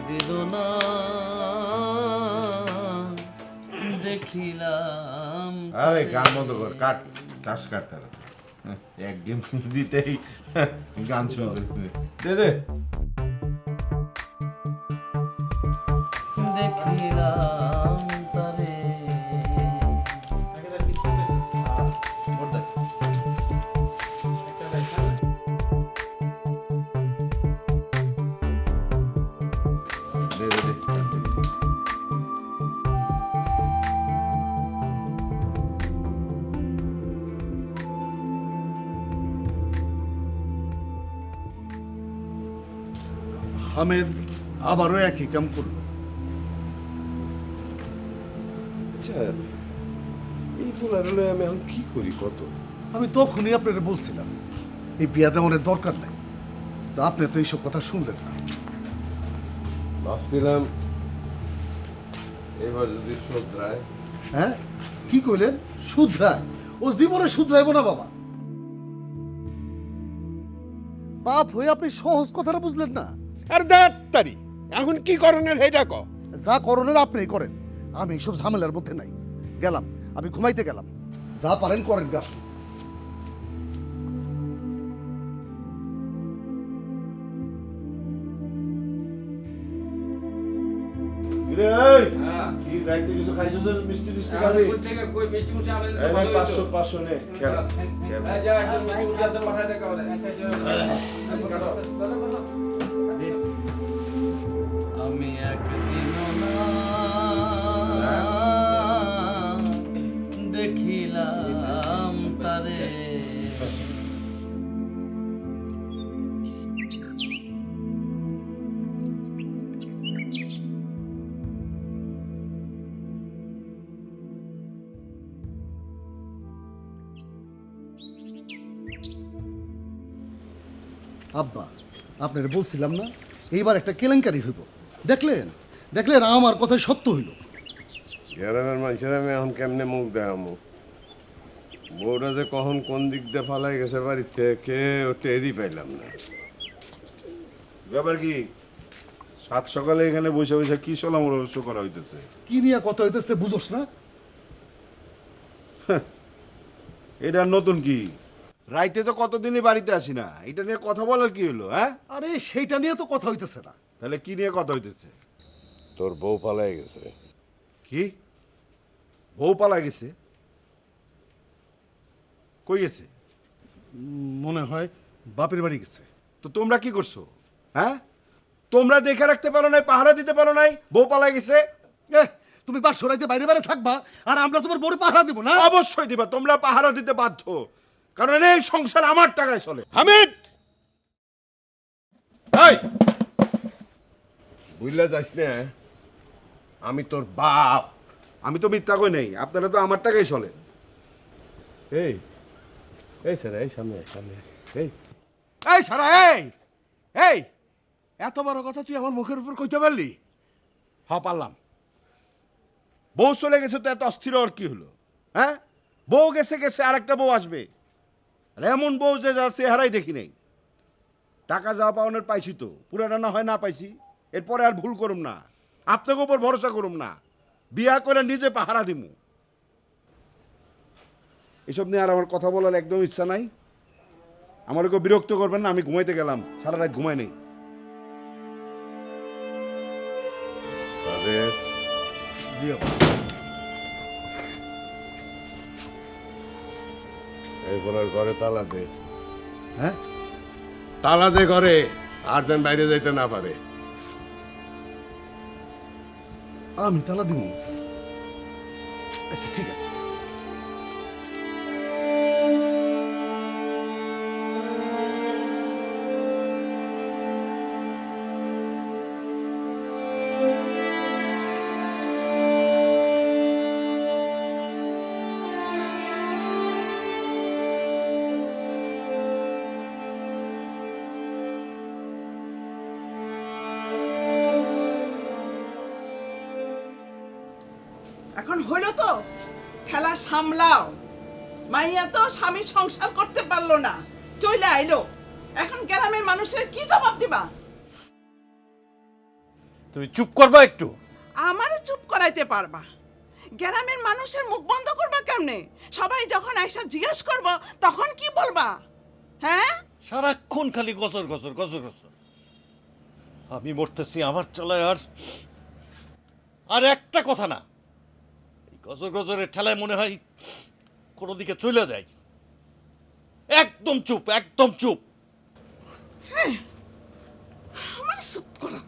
দিল না দেখিলাম। আরে গান বন্ধ কর, কাট টাস কাট তারা এক গেম জিতেই গান শুরু করেছে। দে দে দেখিলাম তারে দে দে দে হামেদ আবারও একই কাম করলো। আচ্ছা এই ফুলার হলে আমি এখন কি করি কত? আমি তখনই আপনাকে বলছিলাম এই বিয়া দেওয়ানের দরকার নাই, তো আপনি তো এইসব কথা শুনলেন না। ভাবছিলাম এবার যদি শোধরায়। হ্যাঁ কি কইলেন? শুধরায়? ও জীবনে শুধরাইব না বাবা। বাপ হয়ে আপনি সহজ কথাটা বুঝলেন না। আর দাঁড়াতারি এখন কি করণের হেটা ক। যা করণের আপনিই করেন, আমি এইসব ঝামেলার মধ্যে নাই। গেলাম, আমি ঘুমাইতে গেলাম। যা পারেন করেন গা। রে এই কি রাইতে কিছু খাইছস? মিষ্টি মিষ্টি খাবি? এই নে 500 500 নে খেল খেল। আমি একদিন দেখিলাম তারে আব্বা আপনারা বলছিলাম না এইবার একটা কেলেঙ্কারি হইব। দেখলেন দেখলেন আমার কথাই সত্য হইল। গ্রামের মানুষের আমি এখন কেমনে মুখ দেখামো? বউটা যে কখন কোন দিক দিয়ে ফালাই গেছে বাড়িতে কেউ টেরই পাইলাম না। ব্যাপার কি? সাত সকালে এখানে বসে বসে কি পরামর্শ করা হইতেছে? কি নিয়ে কথা হইতেছে বুঝোস না? এটা নতুন কি? রাইতে তো কতদিনই বাড়িতে আসি না, এটা নিয়ে কথা বলার কি হলো? হ্যাঁ আরে সেইটা নিয়ে তো কথা হইতেছে না। তাহলে কি নিয়ে কথা হইতেছে? তোর বউ ফালাই গেছে। কি বউ পালা গেছে? কই গেছে? মনে হয় বাপের বাড়ি গেছে। তো তোমরা কি করছো? হ্যাঁ তোমরা দেখে রাখতে পারো নাই, পাহারা দিতে পারো নাই, বউ পালা গেছে? তুমি বাসর রাইতে বাইরে বাইরে থাকবা আর আমরা তোমার বড় পাহারা দিব না? অবশ্যই দিবা, তোমরা পাহারা দিতে বাধ্য, কারণ এই সংসার আমার টাকায় চলে। হামিদ এই বুঝলা যাস না, আমি তোর বাপ। আমি তো মিথ্যা কই নাই, আপনারা তো আমার টাকায় চলে। এই এই স্যার এই সামনে সামনে এই এই সারা এই এই এত বড় কথা তুই আমার মুখের উপর কইতে পারলি? হ পারলাম। বউ চলে গেছে তো এত অস্থির আর কি হলো? হ্যাঁ বউ গেছে গেছে, আর একটা বউ আসবে। আর এমন বউ যে যা চেহারাই দেখি নাই। টাকা যা পাওয়ানোর পাইছি তো, পুরাটা না হয় না পাইছি, এরপরে আর ভুল করুম না, আপনাকে উপর ভরসা করুম না, বিয়া করে নিজে পাহারা দিমু। এসব নিয়ে আর আমার কথা বলার একদম ইচ্ছা নাই। আমার কেউ বিরক্ত করবেন না, আমি ঘুমাইতে গেলাম, সারা রাত ঘুমাই নেই। তাদের জি আব্বা। এই বলার ঘরে তালা দে। হ্যাঁ তালা দে ঘরে, আর যেন বাইরে যাইতে না পারে। আমি তালা দিব? আচ্ছা ঠিক আছে। এখন হইল তো ঠেলা সামলাও। মাইয়া তো স্বামীর সংসার করতে পারলো না, চলে আইলো। এখন গ্রামের মানুষের কি জবাব দিবা? তুমি চুপ করবা একটু। আমারে চুপ করাইতে পারবা? গ্রামের মানুষের মুখ বন্ধ করবা কেমনে? সবাই যখন আইসা জিজ্ঞেস করব তখন কি বলবা? হ্যাঁ, সারাক্ষণ খালি গসর গসর গসর গসর। আমি মরতেছি আমার চালায়, আর একটা কথা না। এই গজর গজরের ঠেলায় মনে হয় কোনো দিকে চলে যায়। একদম চুপ, একদম চুপ। আমার চুপ করো।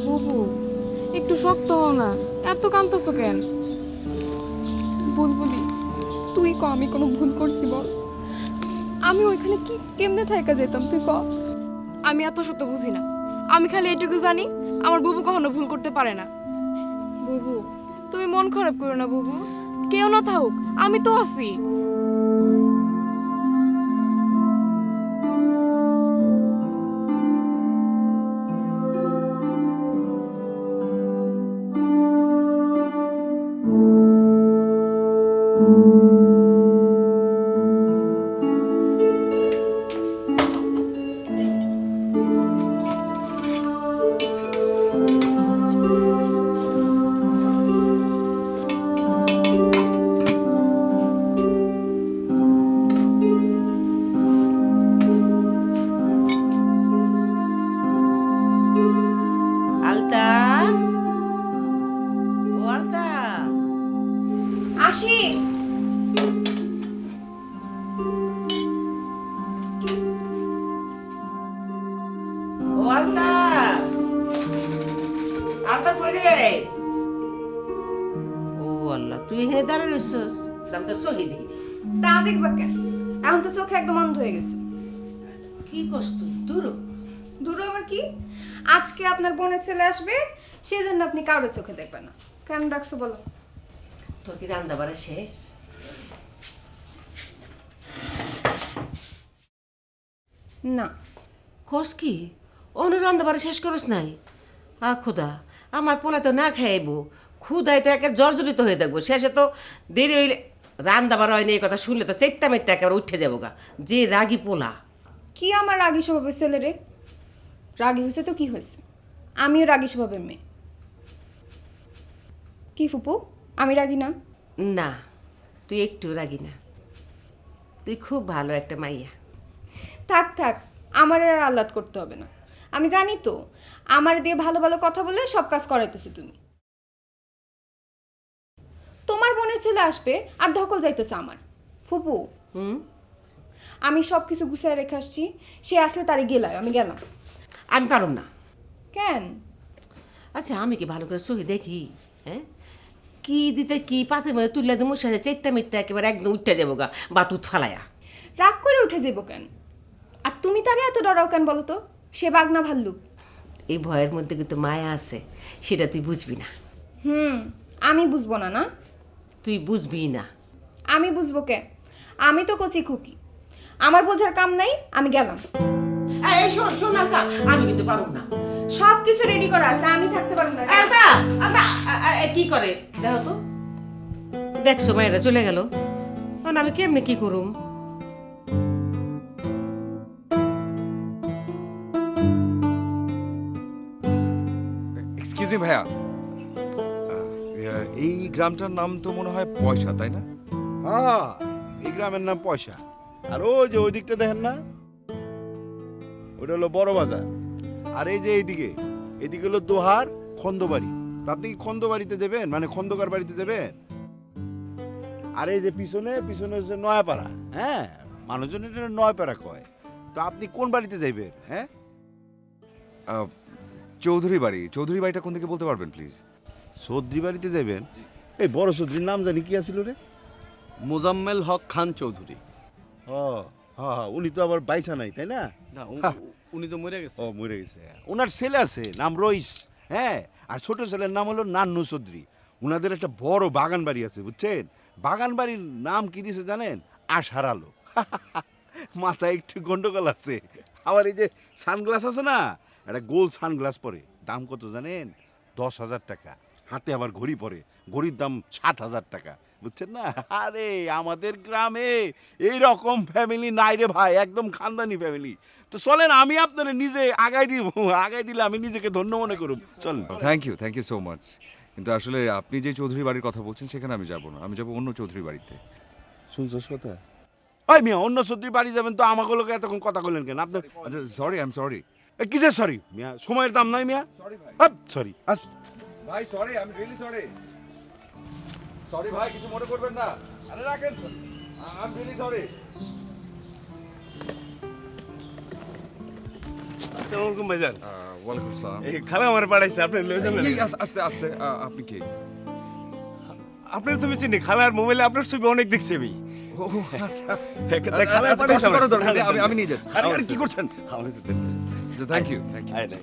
বুবু একটু শক্ত হও না, এত কাঁদতেছো কেন? বুলবুলি তুই ক, আমি কোনো ভুল করছি বল? আমি ওইখানে কি কেমনে থাকা যেতাম তুই ক? আমি এত শত বুঝি না, আমি খালি এটুকু জানি আমার বুবু কখনো ভুল করতে পারে না। বুবু তুমি মন খারাপ করো না বুবু, কেউ না থাকুক আমি তো আছি। আলতা, ও আলতা, আসি। ও আলতা, আলতা কই রে? ও আল্লাহ, তুই এখানে দাঁড়ায় রইছস? আমি তো সহি দেখি। তা দেখবা কেন, এখন তো চোখে একদম অন্ধ হয়ে গেছে। কি করছ তুই? দূর দূর আবার কি, আজকে আপনার বোনের ছেলে আসবে, সেই জন্য আপনি কারোর চোখে দেখবেন না। কেন ডাকছো বলো? তোর কি রান্না বাড়া শেষ? না। কস কি অন্য রান্না বাড়া শেষ করস নাই? আ খোদা, আমার পোলা তো না খাইব, ক্ষুদায় তো একের জর্জরিত হয়ে দেখবো। শেষে তো দেরি হইলে রান্না বাড়া হয়নি, এই কথা শুনলে তো চেত্তা মেত্তা একেবারে উঠে যাবো গা। যে রাগী পোলা। কি আমার রাগী স্বভাবের ছেলে রে? রাগী হয়েছে তো কি হয়েছে, আমিও রাগী স্বভাবের মেয়ে। কি ফুপু, আমি রাগী না? না, তুই একটু রাগি না, তুই খুব ভালো একটা মাইয়া। থাক থাক, আমার আর আহ্লাদ করতে হবে না। আমি জানি তো আমার দিয়ে ভালো ভালো কথা বলে সব কাজ করাইতেছো তুমি। তোমার বোনের ছেলে আসবে আর ধকল যাইতেছে আমার। ফুপু হুম, আমি সব কিছু গুছিয়ে রেখে আসছি, সে আসলে তারে গেলায় আমি গেলাম। আমি পারুম না। কেন? আচ্ছা, আমি কি ভালো করে সহি দেখি? হ্যাঁ, কি দিতে কি পাতে মধ্যে তুললে তো মশাই চেত্তা মিথ্যা একেবারে একদম উঠে যাবো গা, বাতুত ফালাইয়া। রাগ করে উঠে যাবো কেন? আর তুমি তারে এত ডরাও কেন বলো তো? সে বাগনা ভাল্লুক। এই ভয়ের মধ্যে কিন্তু মায়া আছে, সেটা তুই বুঝবি না। আমি বুঝবো না? না তুই বুঝবি না। আমি বুঝবো কে? আমি তো কচি খুকি, আমার বোঝার কাম নাই, আমি গেলাম। এই শোন শোন আলতা, আমি কিন্তু পারুম না। সব কিছু রেডি করা আছে, আমি থাকতে পারবো না। আলতা, আলতা, কি করে দেখো তো? দেখছো মায়েরা চলে গেল, এখন আমি কেমনে কি করুম? এক্সকিউজ মি ভাইয়া, এই গ্রামটার নাম তো মনে হয় পয়সা, তাই না? হ্যাঁ, এই গ্রামের নাম পয়সা। আর ওই যে ওই দিকটা দেখেন না, ওটা হলো বড় বাজার। আর এই যে এইদিকে, এদিকে হলো দোহার খন্দবাড়ি। তো আপনি কি খন্দবাড়িতে যাবেন, মানে খন্দকার বাড়িতে যাবেন? আর এই যে পিছনে পিছনে হচ্ছে নয়াপাড়া। হ্যাঁ, মানুষজন এটা নয়াপাড়া কয়। তো আপনি কোন বাড়িতে যাইবেন? হ্যাঁ, চৌধুরী বাড়ি। চৌধুরী বাড়িটা কোন দিকে বলতে পারবেন প্লিজ? চৌধুরী বাড়িতে যাইবেন? এই বড় চৌধুরীর নাম জানি কি আছিল রে? মোজাম্মেল হক খান চৌধুরী। ও হ্যাঁ হ্যাঁ, উনি তো আবার বাইসা নাই, তাই না? না, উনি তো মরে গেছে। ও, মরে গেছে। ওনার ছেলে আছে, নাম রইস। হ্যাঁ, আর ছোট ছেলের নাম হলো নান্নু চৌধুরী। ওনাদের একটা বড় বাগান বাড়ি আছে, বুঝছেন? বাগান বাড়ির নাম কি দিয়েছে জানেন? আশার আলো। মাথায় একটু গন্ডগোল আছে। আবার এই যে সানগ্লাস আছে না, একটা গোল সানগ্লাস পরে, দাম কত জানেন? 10,000 টাকা। হাতে আবার ঘড়ি পরে, ঘড়ির দাম 7,000 টাকা। বুঝছেন না? আরে আমাদের গ্রামে এই রকম ফ্যামিলি নাই রে ভাই, একদম খানদানি ফ্যামিলি। তো চলেন আমি আপনারা নিজে আগাই দিব, আগাই দিলে আমি নিজেকে ধন্য মনে করব। চলেন। Thank you so much. কিন্তু আসলে আপনি যে চৌধুরী বাড়ির কথা বলছেন সেখানে আমি যাব না, আমি যাব অন্য চৌধুরী বাড়িতে। শুনছস কথা? ওই মিয়া, অন্য চৌধুরী বাড়ি যাবেন তো আমাকে লোকে এতক্ষণ কথা বললেন কেন? আপনার আচ্ছা সরি, আই এম সরি। কিসের সরি মিয়া? সময়ের দাম নাই মিয়া। সরি ভাই। সরি ভাই sorry, I am really sorry. Sorry ভাই, কিছু মনে করবেন না। আরে রাখেন, আই এম রিয়েলি সরি। আসসালামু আলাইকুম ভাইজান। ওয়ালাইকুম আসসালাম। এই খালা আমার পাঠাইছে, আপনি লয়ে যাবেন। আস্তে আস্তে, আপনি কে? আপনার তুমি চিনি, খালার মোবাইলে আপনার ছবি অনেক দেখছি আমি। ও আচ্ছা, খালা আচ্ছা, পাঠাইছে কষ্ট করার দরকার নেই, আমার। আমি নিয়ে যাচ্ছি। আরে আরে, কি করছেন? আমার সাথে থ্যাংক ইউ। আয় নাই।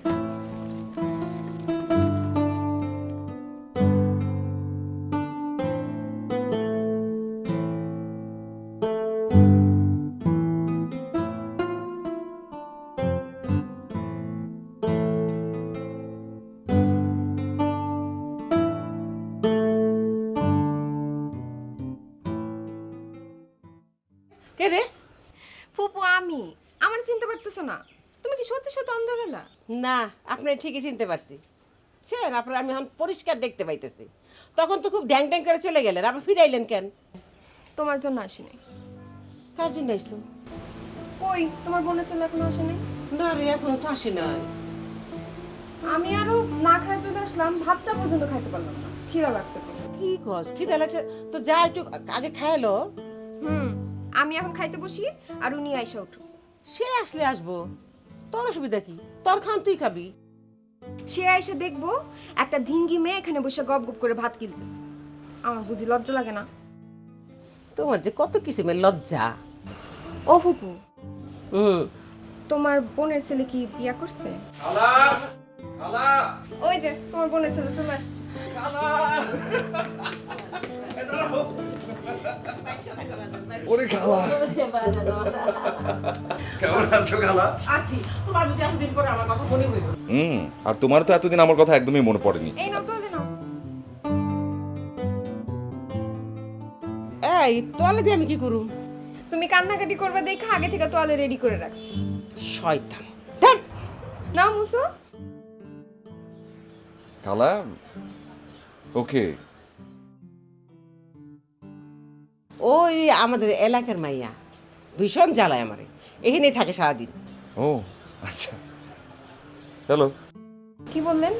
কে রে? ফুপু আমি, আমার চিনতে পারতেছো না? তুমি কি সত্যি সত্যি অন্ধ গেলা? না, আপনি ঠিকই চিনতে পারছি। ছেন আপনার আমি এখন পরিষ্কার দেখতে পাইতেছি। তখন তো খুব ড্যাং ড্যাং করে চলে গেলেন, আবার ফিরাইলেন কেন? তোমার জন্য আসিনি। কার জন্য আইসো? কই তোমার বোনের ছেলে এখনো আসেনি? না রে, এখনো তো আসে নাই। আমি আরো না খাই চলে আসলাম, ভাতটা পর্যন্ত খাইতে পারলাম না, খিদা লাগছে প্রচুর। কি কস, খিদা লাগছে তো যা একটু আগে খাইলো। আমি এখন খাইতে বসি আর উনি আইসা উঠু। সে আসলে আসবো, তোর অসুবিধা কি? তোর খান তুই খাবি। সে আইসা দেখবো একটা ধিঙ্গি মেয়ে এখানে বসে গপ গপ করে ভাত কিলতেছে। আমার বুঝি লজ্জা লাগে না? তোমার যে কত কিছু মেয়ে লজ্জা। ও ফুপু, তোমার বোনের ছেলে কি বিয়া করছে? ওই যে তোমার বোনের ছেলে চলে আসছে। ওরে খালা, কেমন আছো খালা? আছি, তোমার যদি এতদিন পরে আমার কথা মনে হইল। আর তোমার তো এতদিন আমার কথা একদমই মনে পড়েনি। এই নাও তো নাও। এই তোয়ালে দিয়ে আমি কি করুম? তুমি কান্নাকাটি করবে দেখে আগে থেকে তোয়ালে রেডি করে রাখছি। শয়তান। ধ্যাৎ। নাও মুসো। খালা ওকে? ওই আমাদের এলাকার মাইয়া ভীষণ জ্বালায় আমারে, এখানেই থাকে সারাদিন। ও আচ্ছা, হ্যালো। কি বললেন?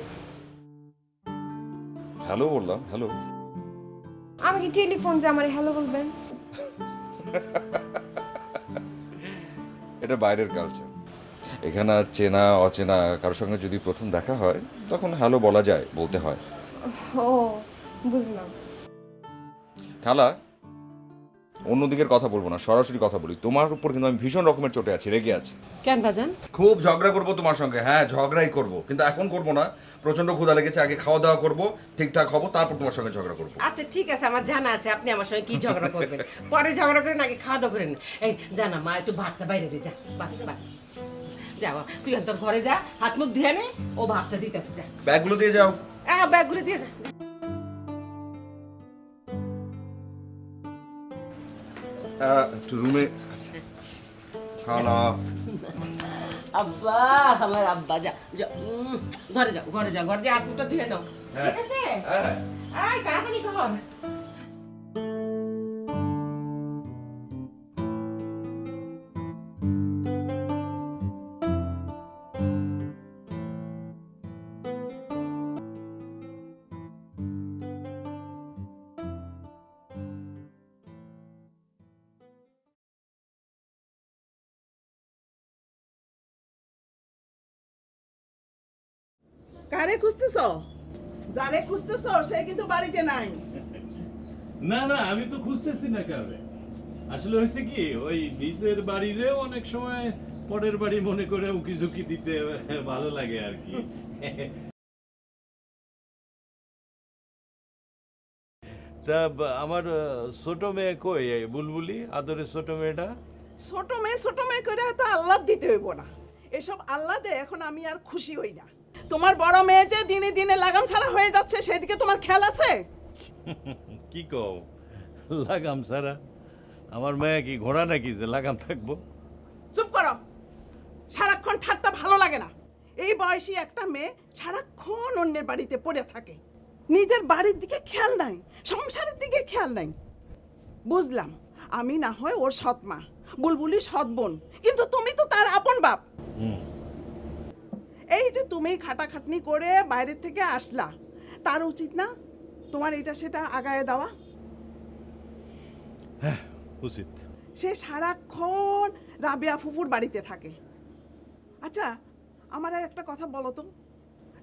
হ্যালো বললাম, হ্যালো। আমি কি টেলিফোন যে আমারে হ্যালো বলবেন? এটা বাইরের কালচার। এখানে চেনা অচেনা কারোর সঙ্গে যদি প্রথম দেখা হয় তখন হ্যালো বলা যায়, বলতে হয়। ও বুঝলাম। খালা, অন্যদিকের কথা বলবো না, সরাসরি কথা বলি। তোমার উপর কিন্তু আমি ভীষণ রকমের চটে আছি, রেগে আছি। কেন বাজান? খুব ঝগড়া করবো তোমার সঙ্গে। হ্যাঁ, ঝগড়াই করবো, কিন্তু এখন করবো না। প্রচন্ড ক্ষুধা লেগেছে, আগে খাওয়া দাওয়া করবো, ঠিকঠাক হবো, তারপর তোমার সঙ্গে ঝগড়া করবো। আচ্ছা ঠিক আছে, আমার জানা আছে আপনি আমার সঙ্গে কি ঝগড়া করবেন। পরে ঝগড়া করেন, আগে খাওয়া দাওয়া করেন। এই জানা মা, একটু ভাতটা বাইরে দে, যা ভাতটা বাইরে যা। তুই তোর ঘরে যা, হাত মুখ ধুয়ে নে, ও ভাতটা দিতেছে, যা। ব্যাগগুলো দিয়ে যাও। ব্যাগগুলো দিয়ে যা। একটু রুমে। খালা, আব্বা, আমার আব্বা, যা যা, ঘরে যাও, ঘরে যাও, ঘরে দিয়ে হাত মুখটা ধুয়ে নাও, ঠিক আছে? এই তাড়াতাড়ি কর। কারে খুঁজতেছ? যারে খুঁজতেছ সে কিন্তু বাড়িতে নাই। না না, আমি তো খুঁজতেছি না কাউরে। আসলে হয়েছে কি, ওই নিজের বাড়িরে অনেক সময় পরের বাড়ি মনে করে উকি ঝুঁকি দিতে ভালো লাগে আর কি। তা আমার ছোট মেয়ে কই এই বুলবুলি আদরের ছোট মেয়েটা? ছোট মেয়ে করে তো আল্লাহ দিতে হইব না, এসব আল্লাহ দে এখন আমি আর খুশি হই না। তোমার বড় মেয়ে যে দিনে দিনে লাগাম ছাড়া হয়ে যাচ্ছে সেদিকে তোমার খেয়াল আছে? কি কও লাগাম সারা? আমার মেয়ে কি ঘোড়া নাকি যে লাগাম থাকবো? চুপ করো, সারাক্ষণ ঠাট্টা ভালো লাগে না। এই বয়সী একটা মেয়ে সারাক্ষণ অন্যের বাড়িতে পড়ে থাকে, নিজের বাড়ির দিকে খেয়াল নাই, সংসারের দিকে খেয়াল নাই। বুঝলাম আমি না হয় ওর সৎ মা, বুলবুলি সৎ বোন, কিন্তু তুমি তো তার আপন বাপ। এই যে তুমি খাটাখাটনি করে বাইরের থেকে আসলা, তার উচিত না তোমার এটা সেটা আগায় দেওয়া? হ্যাঁ উচিত। সে সারাক্ষণ রাবেয়া ফুফুর বাড়িতে থাকে। আচ্ছা আমার একটা কথা বলো তো,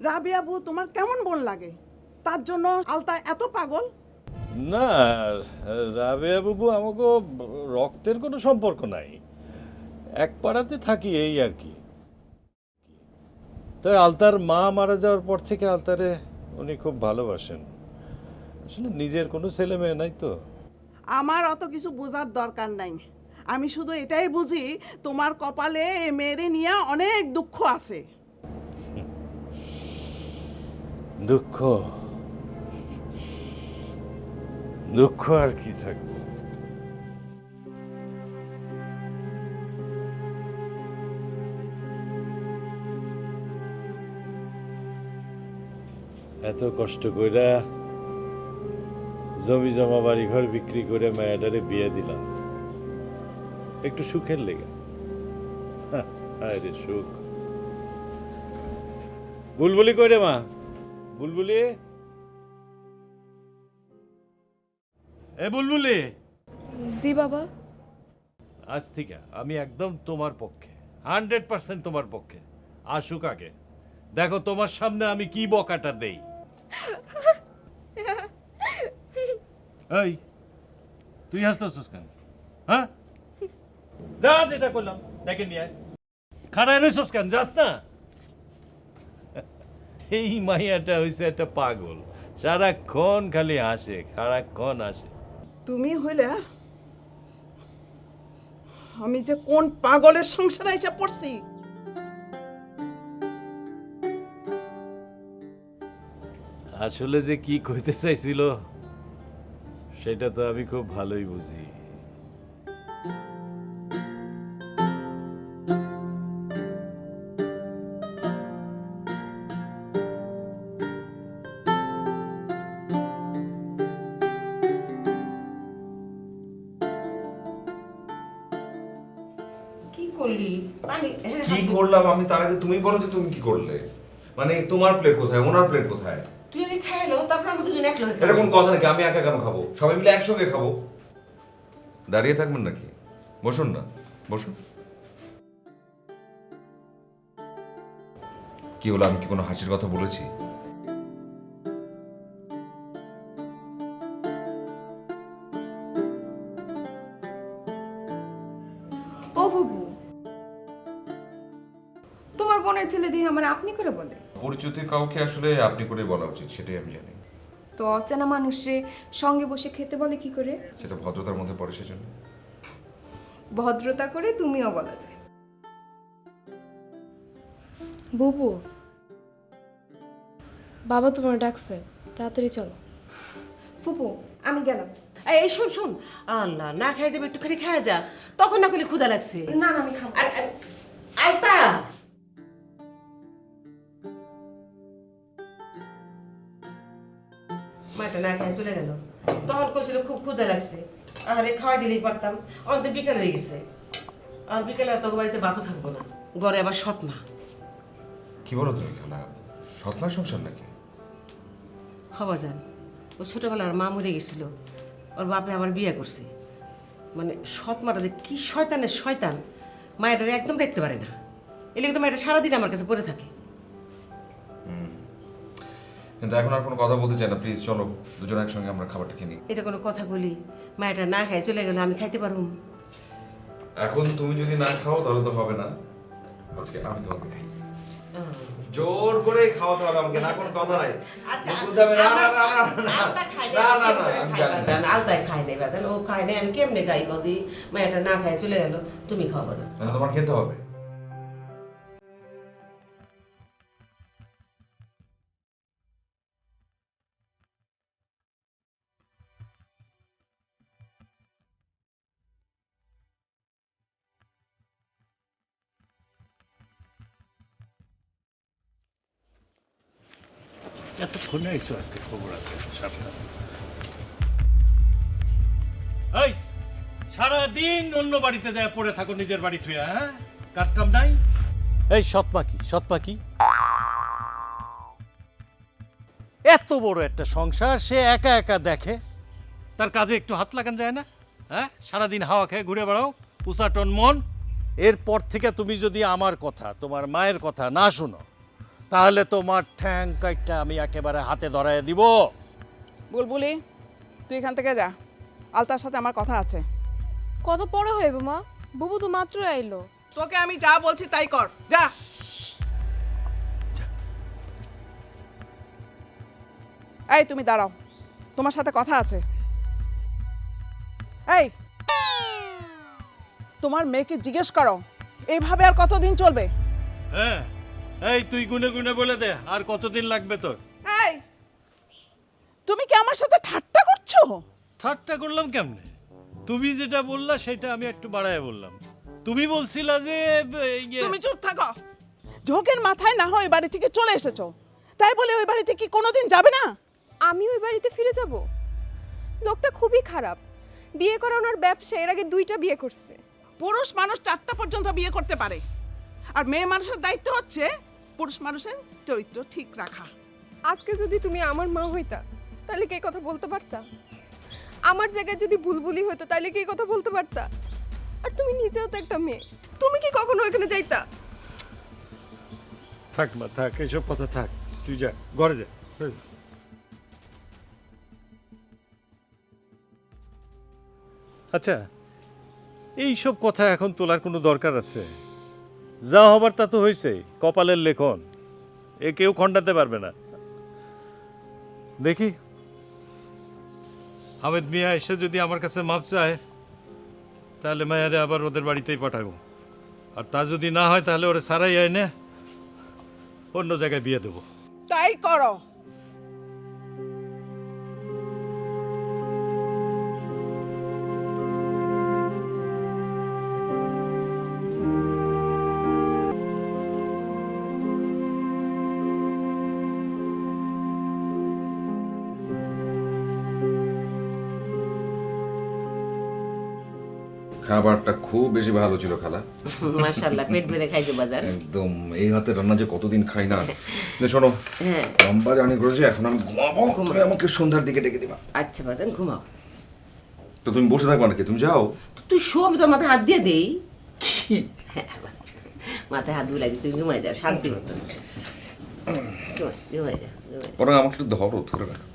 রাবেয়া বউ তোমার কেমন বোন লাগে? তার জন্য আলতা এত পাগল? না রাবেয়া বাবু আমাকে রক্তের কোনো সম্পর্ক নাই, এক পাড়াতে থাকি এই আর কি। তাই আলতার মা মারা যাওয়ার পর থেকে আলতারে উনি খুব ভালোবাসেন। আসলে নিজের কোনো ছেলে মেয়ে নাই তো। আমার অত কিছু বোঝার দরকার নাই, আমি শুধু এটাই বুঝি তোমার কপালে এ মেয়েরে নিয়ে অনেক দুঃখ আছে। দুঃখ দুঃখ আর কি থাকবে? এত কষ্ট কইরা জমি জমা বাড়ি ঘর বিক্রি করে মায়াডারে বিয়ে দিলাম একটু সুখের লেগে। আরে সুখ। বুলবুলি কই রে মা? বুলবুলি, এ বুলবুলি। জি বাবা। আজ থেকে আমি একদম তোমার পক্ষে, 100% তোমার পক্ষে। আসুক আগে, দেখো তোমার সামনে আমি কি বকাটা দেই। এই তুই হাসতেছিস কেন? হ্যাঁ যা, যেটা করলাম দেখে নিয়ে আয়। খাড়ায় রইছস কেন? যাস না? এই মাইয়াটা হইছে একটা পাগল, সারাক্ষণ খালি হাসে, সারাক্ষণ হাসে। তুমি হইলে আমি যে কোন পাগলের সংসারে এসে পড়ছি। আসলে যে কি কইতে চাইছিল সেটা তো আমি খুব ভালোই বুঝি। কি করলি? পানি কি করলাম আমি তার আগে তুমি বলো যে তুমি কি করলে? মানে তোমার প্লেট কোথায়, ওনার প্লেট কোথায়? তুই আগে খাইলো, তারপর আমরা দুজন একলগে এটা কোন কথা নাকি? আমি একা কেন খাবো? সবাই মিলে একসঙ্গে খাবো। দাঁড়িয়ে থাকবেন নাকি? বসুন না, বসুন। কি হলো? আমি কি কোনো হাসির কথা বলেছি? ও বুবু, তোমার বোনের ছেলে দিয়ে আমার আপনি করে বলে? পরিচিত কাউকে আসলে আপনি করে বলা উচিত, সেটাই আমি জানি। তো অচেনা মানুষে সঙ্গে বসে খেতে বলে কি করে? সেটা ভদ্রতার মধ্যে পড়ে, সেজন্য। ভদ্রতা করে তুমিও বলা যায়। বুবু, বাবা তোমার ডাকছে, তাড়াতাড়ি চলো। ফুপু আমি গেলাম। এই শোন শোন, আল্লাহ, না খাই যাবে, একটুখানি খাওয়া যা, তখন না করলে ক্ষুধা লাগছে। না না আমি খাবো। আলতা, মাটা না খাই চলে গেল, তখন কইছিল খুব ক্ষুধা লাগছে। আরে খাওয়াই দিলেই পারতাম, অন্তত বিকাল হয়ে গেছে। আর বিকালে তোর বাড়িতে ভাতও থাকবো না, ঘরে আবার সৎ মা। কি বলো তুমি খালা? সৎমার সংসার নাকি? হবা যান, ও ছোটবেলার মা মরে গেছিল, ওর বাপে আবার বিয়ে করছে। মানে সৎ মাটা যে কি শয়তানের শয়তান, মায়েটারে একদম দেখতে পারে না। এলিগে তো মায়েটা সারাদিন আমার কাছে পড়ে থাকে। কিন্তু এখন আর কোনো কথা বলতে চাই না, প্লিজ চলো দুজন একসঙ্গে আমরা খাবারটা খেয়ে নিই। এটা কোনো কথা বলি? মায়েটা না খাই চলে গেলে আমি খাইতে পারবো? এখন তুমি যদি না খাও তাহলে তো হবে না, আজকে আমি তোমাকে খাই। আহ, জোর করে খাওয়াতে হবে আমাকে, না কোনো কথা নাই। আচ্ছা, বলতে হবে, না না না না না আলতা খাই না না না নাই, আমি জানি না। আলতায় খাই নাই বাজান, ও খাই নাই, আমি কেমনে খাই কদি? মেয়েটা না খাই চলে গেল, তুমি খাও বাজান। না, তোমার খেতে হবে। এতক্ষণে আইসো, আজকে খবর আছে সাবধান। এই সারাদিন অন্য বাড়িতে যায় পড়ে থাকো, নিজের বাড়ি থুয়া, হ্যাঁ? কাজ কাম নাই। এই সৎ পাখি এত বড় একটা সংসার সে একা একা দেখে, তার কাজে একটু হাত লাগান যায় না? হ্যাঁ, সারাদিন হাওয়া খেয়ে ঘুরে বেড়াও উচাটন মন। এরপর থেকে তুমি যদি আমার কথা, তোমার মায়ের কথা না শুনো, তাহলে তোমার ঠ্যাং কাইটটা আমি একেবারে হাতে ধরায় দিব। বুলবুলি, তুই এখান থেকে যা, আলতার সাথে আমার কথা আছে। কত পরে হইব মা, বুবু তো মাত্র আইলো। তোকে আমি যা বলছি তাই কর, যা। এই তুমি দাঁড়াও, তোমার সাথে কথা আছে। এই তোমার মেয়েকে জিজ্ঞেস করো এইভাবে আর কতদিন চলবে? হ্যাঁ, এই তুই গুনে গুনে বলে দে আর কতদিন লাগবে তোর। এই তুমি কি আমার সাথে ঠাট্টা করছো? ঠাট্টা করলাম কেমনে? তুমি যেটা বললা সেটা আমি একটু বাড়ায় বললাম। তুমি বলছিলা যে তুমি চুপ থাকো। ঝোঁকের মাথায় না হয় বাড়ি থেকে চলে এসেছো, তাই বলে ওই বাড়িতে কি কোনোদিন যাবে না? আমি ওই বাড়িতে ফিরে যাব? লোকটা খুবই খারাপ, বিয়ে করা ওনার ব্যবসা, এর আগে 2টা বিয়ে করছে। পুরুষ মানুষ 4টা পর্যন্ত বিয়ে করতে পারে, আর মেয়ে মানুষের দায়িত্ব হচ্ছে পুরুষ মানুষের চরিত্র ঠিক রাখা। আজকে যদি তুমি আমার মা হইতা তাহলে কি এই কথা বলতে পারতা? আমার জায়গায় যদি বুলবুলি হতো তাহলে কি এই কথা বলতে পারতা? আর তুমি নিজেও তো একটা মেয়ে, তুমি কি কখনো ওখানে যাইতা? থাক মা থাক, এসব কথা থাক, তুই যা ঘরে যা। আচ্ছা, এই সব কথা এখন তোলার কোনো দরকার আছে? যা হবার তা তো হয়েছে, কপালের লেখন, এ কেউ খণ্ডাতে পারবে না। দেখি হামেদ মিয়া এসে যদি আমার কাছে মাপ চায়, তাহলে মায়ারে আবার ওদের বাড়িতেই পাঠাবো। আর তা যদি না হয় তাহলে ওরা সারাই এনে অন্য জায়গায় বিয়ে দেবো। তাই করো। খাবারটা খুব বেশি ভালো ছিল খালা। মাশাআল্লাহ, পেট ভরে খাইছো বাজার। একদম, এই হাতে রান্না যে কতদিন খাই না। শোনো, হ্যাঁ লম্বা জার্নি করেছি, এখন আমি ঘুমাবো, তুমি আমাকে সন্ধ্যার দিকে ডেকে দিবা। আচ্ছা বাজান, ঘুমাও। তো তুমি বসে থাকবা নাকি? তুমি যাও। তুই শোব, তোর মাথায় হাত দিয়ে দেই। কি? মাথায় হাত বুলাই, তুই ঘুমাই যাও শান্তি মতো। ঘুমাই যাও। বরং আমাকে একটু ধরে রাখো।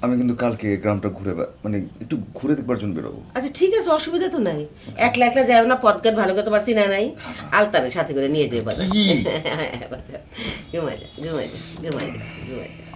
আমি কিন্তু কালকে গ্রামটা ঘুরে মানে একটু ঘুরে দেখবার জন্য বেরোবো। আচ্ছা ঠিক আছে, অসুবিধা তো নাই। একলা একলা যাও না, পথঘাট ভালো করে তোমার চিনা নাই। আলতারে সাথে করে নিয়ে যাই বাজার। ঘুমাই যা, ঘুমাই যা, ঘুমাই যা, ঘুমাই যা।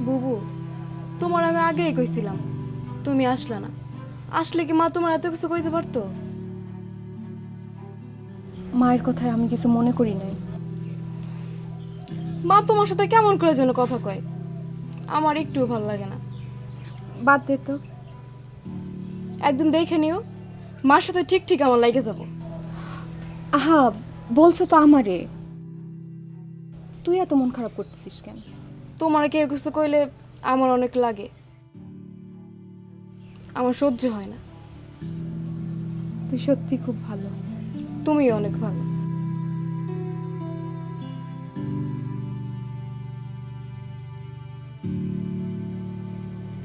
বুবু, তোমার আমি আগেই কইছিলাম, তুমি আসলে না। আসলে কি মা তোমার এত কিছু কইতে পারতো? মায়ের কথায় আমি কিছু মনে করি নাই। মা তোমার সাথে কেমন করে যেন কথা কয়, আমার একটুও ভালো লাগে না। বাদ দে তো, একদিন দেখে নিও, মার সাথে ঠিক ঠিক আমার লাগে যাব। আহা, বলছো তো আমারে, তুই এত মন খারাপ করতেছিস কেন? তোমার কেউ কিছু কইলে আমার অনেক লাগে, আমার সহ্য হয় না। তুই সত্যি খুব ভালো, তুমি অনেক ভালো।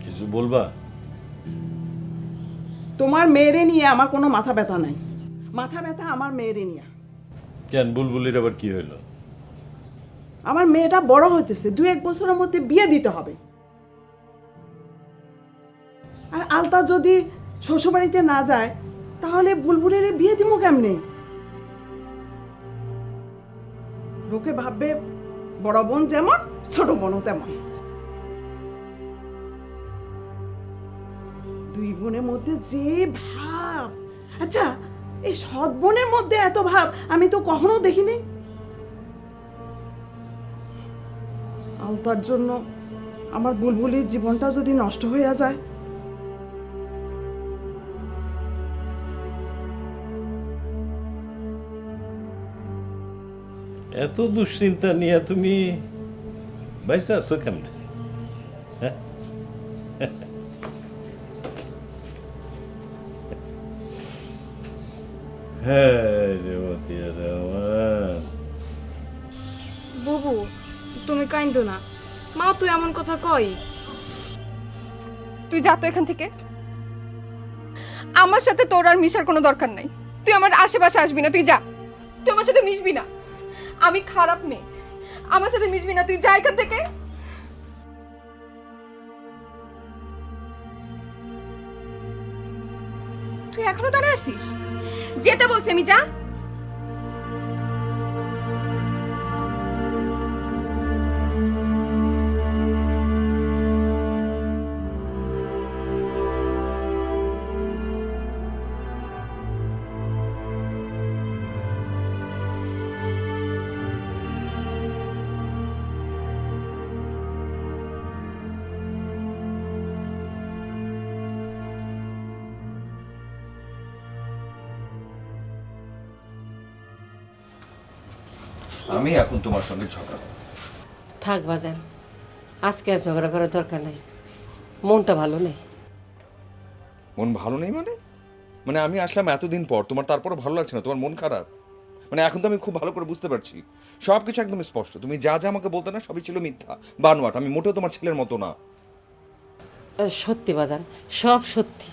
কিছু বলবা? তোমার মেয়েরে নিয়ে আমার কোনো মাথা ব্যথা নাই, মাথা ব্যথা আমার মেয়েরে নিয়ে। কেন, বুলবুলির আবার কি হইলো? আমার মেয়েটা বড় হইতেছে, 2-1 বছরের মধ্যে বিয়ে দিতে হবে। আর আলতা যদি শ্বশুরবাড়িতে না যায় তাহলে বুলবুলের বিয়ে দিব কেমনে? লোকে ভাববে বড় বোন যেমন ছোট বোনও তেমন। 2 বোনের মধ্যে যে ভাব, আচ্ছা এই সৎ বোনের মধ্যে এত ভাব আমি তো কখনো দেখিনি। আলতার জন্য আমার বুলবুলির জীবনটা যদি নষ্ট হয়ে যায়। এত দুশ্চিন্তা নিয়ে তুমি বাইসা আছো কেন? বুবু, তুমি কাইন্দো না, মা তুই এমন কথা কই? তুই যা তো এখান থেকে, আমার সাথে তোর আর মিশার কোনো দরকার নাই। তুই আমার আশেপাশে আসবি না, তুই যা। তুই আমার সাথে মিশবি না, আমি খারাপ মেয়ে, আমার সাথে মিশবি না, তুই যা এখান থেকে। তুই এখনো দাঁড়ায় আসিস? যেতে বলছি আমি, যা। আমি এখন তোমার সঙ্গে ঝগড়া করব। থাক বাজান, আজকে আর ঝগড়া করার দরকার নেই, মনটা ভালো নেই। মন ভালো নেই মানে? মানে আমি আসলাম এতদিন পর, তোমার তারপরও ভালো লাগছে না? তোমার মন খারাপ? মানে এখন তো আমি খুব ভালো করে বুঝতে পারছি, সব কিছু একদম স্পষ্ট। তুমি যা যা আমাকে বলতে না, সবই ছিল মিথ্যা, বানোয়াট। আমি মোটেও তোমার ছেলের মতো না। সত্যি বাজান, সব সত্যি।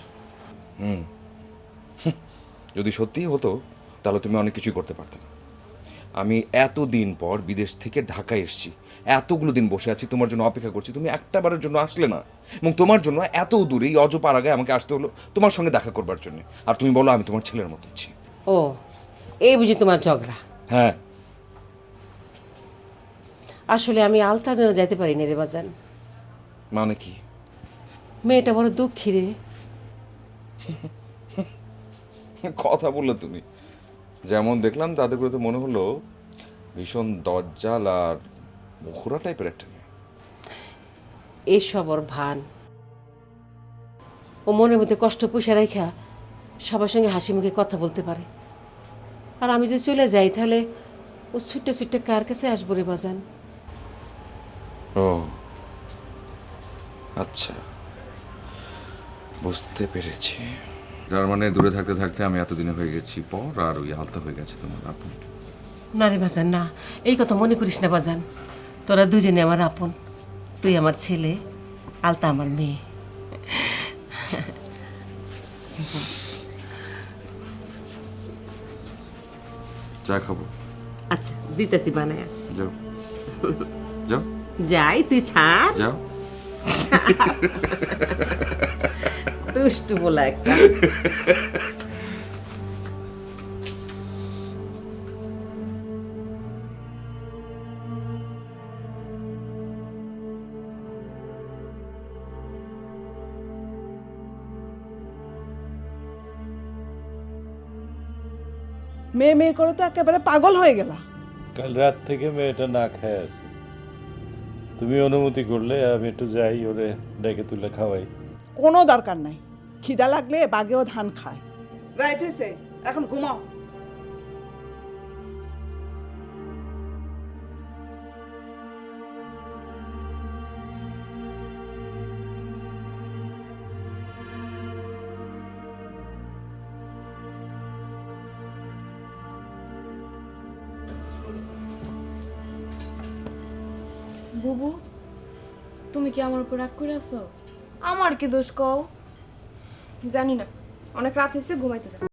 যদি সত্যিই হতো তাহলে তুমি অনেক কিছুই করতে পারতে না। আমি এতদিন পর বিদেশ থেকে ঢাকায় এসেছি, এতগুলো দিন বসে আছি, তোমার জন্য অপেক্ষা করছি, তুমি একটা বারের জন্য আসলে না। এবং তোমার জন্য এত দূরে এই অজপাড়াগায় আমাকে আসতে হলো তোমার সঙ্গে দেখা করবার জন্য। আর তুমি বলো আমি তোমার ছেলের মতো ইচ্ছি। ও, এই বুঝি তোমার ঝগড়া? হ্যাঁ। আসলে আমি আলতার জন্য যাইতে পারি না রে বাজান। মানে কি? মেয়েটা বড় দুঃখী রে। কথা বললে তুমি, যেমন দেখলাম তাদের করে তো মনে হলো ভীষণ দজ্জাল আর মুখরা টাইপের একটা মেয়ে। এইসব ওর ভান। ও মনের মধ্যে কষ্ট পুষে রাখা সবার সঙ্গে হাসি মুখে কথা বলতে পারে। আর আমি যদি চলে যাই তাহলে ও ছুটে ছুটে কার কাছে আসবো রে বাজান? ও আচ্ছা, বুঝতে পেরেছি। যার মানে দূরে থাকতে থাকতে আমি এতদিনে হয়ে গেছি পর, আর ওই আলতা হয়ে গেছে তোমার আপন। না রে বাজান, না, এই কথা মনে করিস না বাজান। তোরা দুজনে আমার আপন। তুই আমার ছেলে, আলতা আমার মেয়ে। চা খাবো? আচ্ছা, দিতেছি বানায়। যাও যাও। যাই, তুই ছাড়। যাও। দুষ্টু বলা একটা। মেয়ে মেয়ে করে তো একেবারে পাগল হয়ে গেলা। কাল রাত থেকে মেয়েটা না খায় আছে। তুমি অনুমতি করলে আমি একটু যাই, ওরে ডেকে তুলে খাওয়াই। কোনো দরকার নাই। খিদা লাগলে বাঘেও ধান খায়। রাইট হয়েছে, এখন ঘুমাও। বুবু, তুমি কি আমার উপর রাগ করে আছো? আমার কি দোষ কও? জানি না, অনেক রাত হয়েছে, ঘুমাইতে যাও।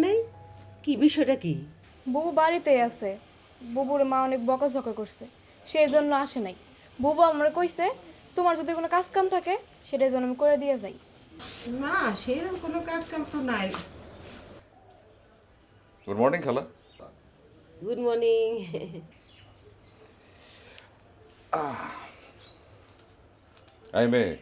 নেই কি বিষয়টা কি? বুবু বাড়িতেই আছে। বুবুর মা অনেক বকাঝকা করছে, সেই জন্য আসে নাই। বুবু আমার কইছে তোমার যদি কোনো কাজ কাম থাকে সেটা যেন আমি করে দিয়ে যাই। না, সেরকম কোনো কাজ কাম তো নাই। গুড মর্নিং খালা। Good morning. আই মেয়ে,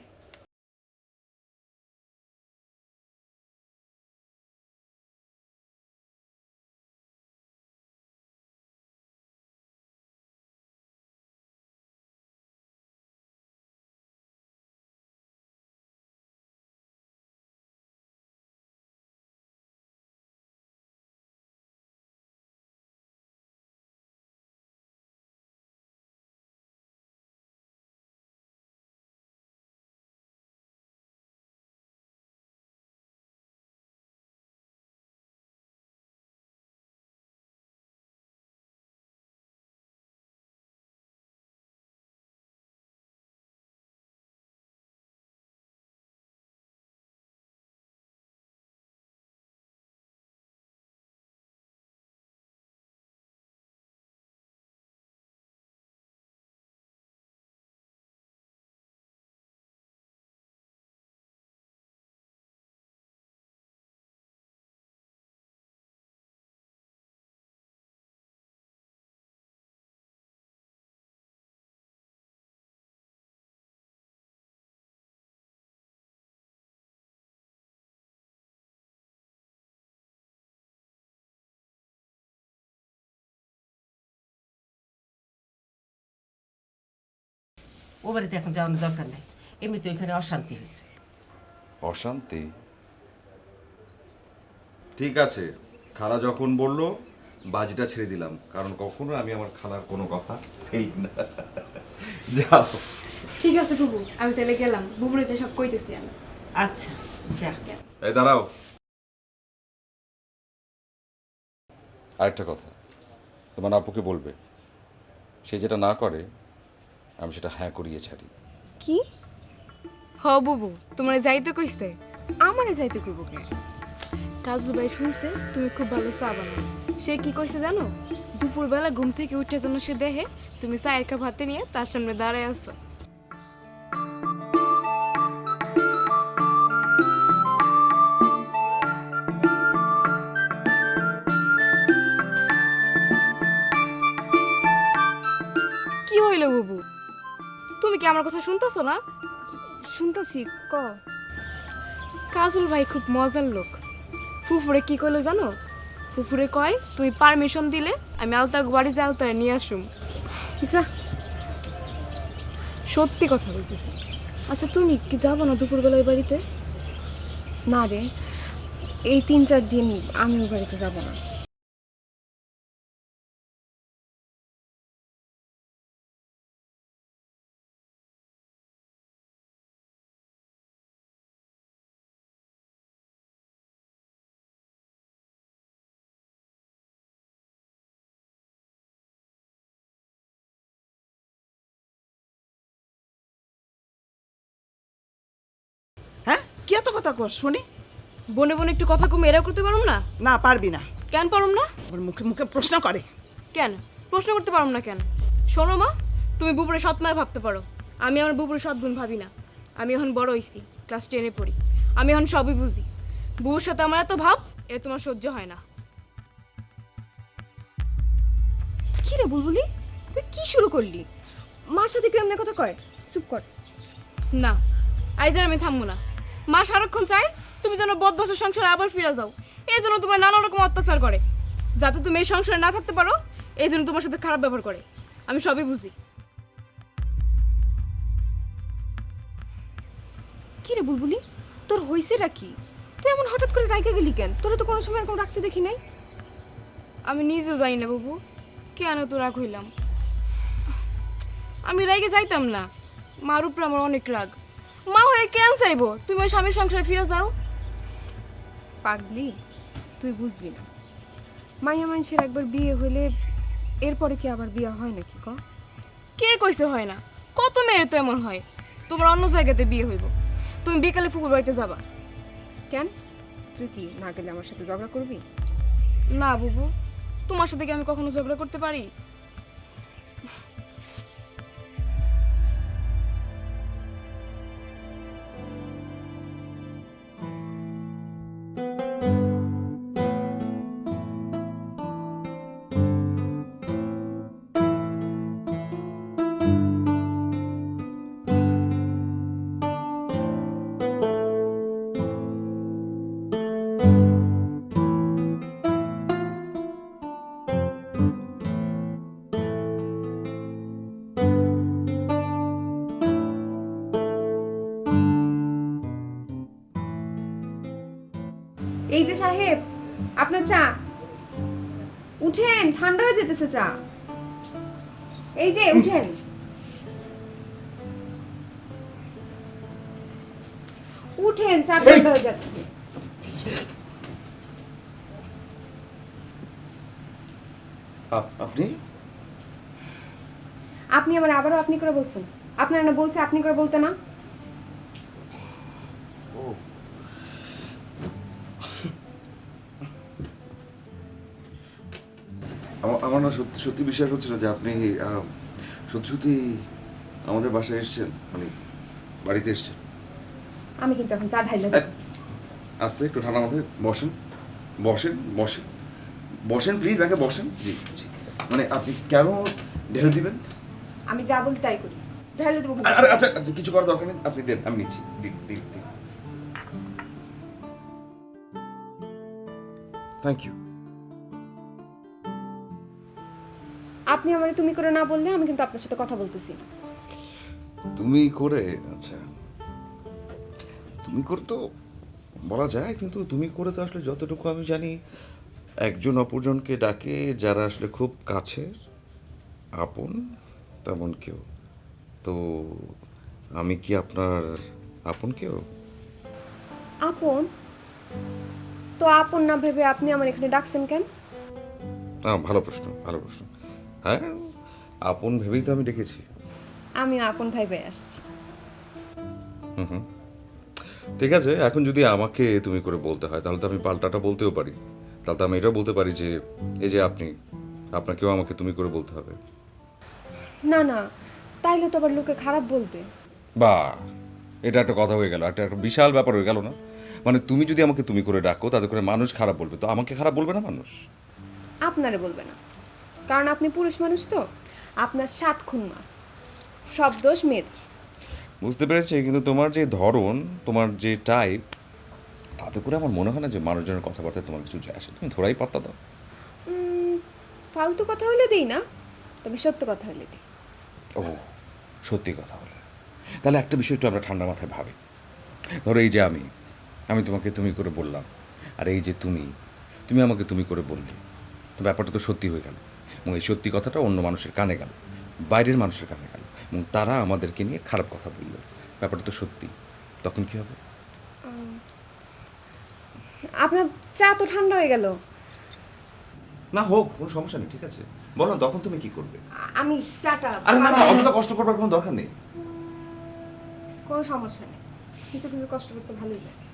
ও বাড়িতে এখন যাওয়ানোর দরকার নেই, এমনিতে ওইখানে অশান্তি হয়েছে। অশান্তি? ঠিক আছে, খালা যখন বললো বাজিটা ছেড়ে দিলাম, কারণ কখনো আমি আমার খালার কোনো কথা এই না। যাও। ঠিক আছে বুবু, আমি তাহলে গেলাম। বুবুরে যে সব কইতেছি আমি। আচ্ছা যা। এই দাঁড়াও, আরেকটা কথা তোমার আপুকে বলবে, সে যেটা না করে আমি সেটা হ্যাঁ করিয়ে ছাড়ি। কি? হ বুবু, তোমারে যাইতে কইছে? আমারে যাইতে কইব কে? কাজল ভাই শুনছে তুমি খুব ভালো চা বানাও। সে কি কইছে জানো? দুপুরবেলা ঘুম থেকে উঠে যেন সে দেখে তুমি চায়ের কাপ হাতে নিয়ে তার সামনে দাঁড়ায় আছো। আমার কথা শুনতেছো না? শুনতাছি, ক। কাজল ভাই খুব মজার লোক। ফুফুরে কি কইলো জানো? ফুফুরে কয় তুমি পারমিশন দিলে আমি আলতা বাড়ি যে আলতারে নিয়ে আসুম। যা। সত্যি কথা বলতেছি। আচ্ছা তুমি কি যাবো না দুপুরবেলা ওই বাড়িতে? না রে, এই 3-4 দিন আমি ওই বাড়িতে যাব না। হ্যাঁ কি এত কথা কর শুনি? বনে বনে একটু কথা কম এরাও করতে পারুম না? না পারবি না। কেন পারুম না? আবার মুখে মুখে প্রশ্ন করে। কেন প্রশ্ন করতে পারুম না কেন? শোনো মা, তুমি বুবুরে সৎ মায় ভাবতে পারো, আমি আমার বুবুরে সৎ বোন ভাবি না। আমি এখন বড় হইছি, ক্লাস 10-এ পড়ি, আমি এখন সবই বুঝি। বুবুর সাথে আমার এত ভাব এটা তোমার সহ্য হয় না। কি রে বুলবুলি, তুই কি শুরু করলি? মার সাথে কেউ এমনি কথা কয়? চুপ কর। না আইজ আর আমি থামবো না। মা সারাক্ষণ চায় তুমি যেন বদবসের সংসারে আবার ফিরে যাও, এই জন্য তোমার নানা রকম অত্যাচার করে, যাতে তুমি এই সংসারে না থাকতে পারো। এই জন্য তোমার সাথে খারাপ ব্যবহার করে, আমি সবই বুঝি। কি রে বুলবুলি, তোর হইছেটা কি? তুই এমন হঠাৎ করে রাইকা গেলি কেন? তোরা তো কোনো সময় এরকম রাখতে দেখি নাই। আমি নিজেও জানি না বাবু কেন তো রাগ হইলাম। আমি রাগে যাইতাম না, মার উপরে আমার অনেক রাগ। মা হয়ে কেন চাইবো তুমি ওই স্বামীর সংসারে ফিরে যাও? পাগলি, তুই বুঝবি না। মাইয়া মানুষের একবার বিয়ে হইলে এরপরে কি আবার বিয়ে হয় নাকি ক? কে কইছে হয় না? কত মেয়ের তো এমন হয়। তোমার অন্য জায়গাতে বিয়ে হইব, তুমি বিকালে ফুপুর বাড়িতে যাবা। কেন, তুই কি না গেলে আমার সাথে ঝগড়া করবি? না বুবু, তোমার সাথে কি আমি কখনো ঝগড়া করতে পারি? এই যে সাহেব, আপনার চা। উঠেন, ঠান্ডা হয়ে যেতেছে চা। এই যে উঠেন। উঠেন, চা ঠান্ডা হয়ে যাচ্ছে। আপনি আপনি আবার আবারও আপনি করে বলছেন। আপনার না বলছে আপনি করে বলতে না? আমার না সত্যি সত্যি বিশ্বাস হচ্ছে না যে আপনি সত্যি সত্যি আমাদের বাসায় এসেছেন, মানে বাড়িতে এসেছেন। আমি কিন্তু এখন চা ঢাইলে আস্তে একটু ঠান্ডা মাথায় বসেন, বসেন বসেন বসেন প্লিজ, আগে বসেন। জি জি, মানে আপনি কেন ঢেলে দিবেন? আমি যা বলতে তাই করি। ঢাইলে দেবো। আচ্ছা আচ্ছা, কিছু করার দরকার নেই, আপনি দেন, আমি নিচ্ছি। দিন দিন দিন। Thank you. আপনি আমারে তুমি করে না বললে আমি কিন্তু আপনার সাথে কথা বলতেছি না। তুমি করে, আচ্ছা তুমি করে তো বলা যায়, কিন্তু তুমি করে তো আসলে যতটুকু আমি জানি একজন অপরজনকে ডাকে যারা আসলে খুব কাছের আপন তেমন কেউ। তো আমি কি আপনার আপন কেউ? আপন তো আপন না ভেবে আপনি আমার এখানে ডাকছেন কেন? ভালো প্রশ্ন, ভালো প্রশ্ন। হ্যাঁ, আপন ভেবেই তো আমি ডেকেছি। আমি আপন ভাইবে আসছি। হুম, ঠিক আছে। এখন যদি আমাকে তুমি করে বলতে হয় তাহলে তো আমি পাল্টাটা বলতেও পারি। তাহলে তো আমি এটাও বলতে পারি যে এই যে আপনি, আপনাকেও আমাকে তুমি করে বলতে হবে। না না, তাইলে তো আবার লোকে খারাপ বলবে। বা এটা একটা কথা হয়ে গেল, একটা বিশাল ব্যাপার হয়ে গেল না? মানে তুমি যদি আমাকে তুমি করে ডাকো তাতে করে মানুষ খারাপ বলবে, তো আমাকে খারাপ বলবে না মানুষ? আপনারে বলবে না, কারণ আপনি পুরুষ মানুষ, তো আপনার 7 খুন মা, সব দোষ মেয়েদের। বুঝতে পেরেছি, কিন্তু তোমার যে ধরন, তোমার যে টাইপ, তাতে করে আমার মনে হয় না যে মানুষজনের কথাবার্তায় তোমার কিছু যায় আসে। তুমি ধরাই পাত্তা দাও। ফালতু কথা হলে দিই না, তবে সত্য কথা হলে দিই। ও, সত্যি কথা বলে তাহলে একটা বিষয় একটু আমরা ঠান্ডা মাথায় ভাবি। ধরো এই যে আমি তোমাকে তুমি করে বললাম, আর এই যে তুমি আমাকে তুমি করে বললে, তো ব্যাপারটা তো সত্যি হয়ে গেল, এবং এই সত্যি কথাটা অন্য মানুষের কানে গেল, বাইরের মানুষের কানে গেল, এবং তারা আমাদেরকে নিয়ে খারাপ কথা বললো। ব্যাপারটা তো সত্যি, তখন কি হবে? আপনার চা তো ঠান্ডা হয়ে গেল। না হোক, কোনো সমস্যা নেই, ঠিক আছে, বলো না, তখন তুমি কি করবে? আমি চাটা আরে না না, অতটা কষ্ট করবার কোনো দরকার নেই। কোনো সমস্যা নেই, কিছু কিছু কষ্ট করতে ভালোই লাগে।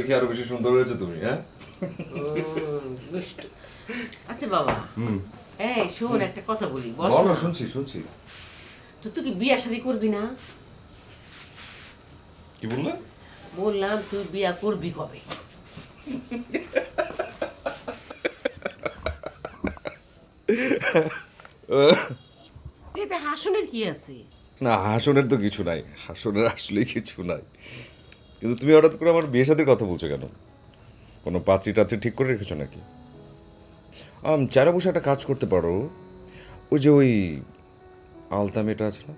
দেখি আরো বেশি সুন্দর হয়েছে তুমি, হ্যাঁ? দুষ্টু। আচ্ছা বাবা, এই শোন একটা কথা বলি, বস বলো, না। শুনছি। তো তুই কি বিয়া শাদী করবি না? কি বললে? বললাম তুই বিয়া করবি কবে? এতে হাসনের কি আছে? না, হাসনের তো কিছু নাই, হাসনের আসলে কিছু নাই। কিন্তু তুমি হঠাৎ করে আমার বিয়ে শাদীর কথা বলছো কেন? কোনো পাত্রী টাত্রী ঠিক করে রেখেছো নাকি? চারা বসে একটা কাজ করতে পারো, ওই আলতা মেয়েটা আছে না,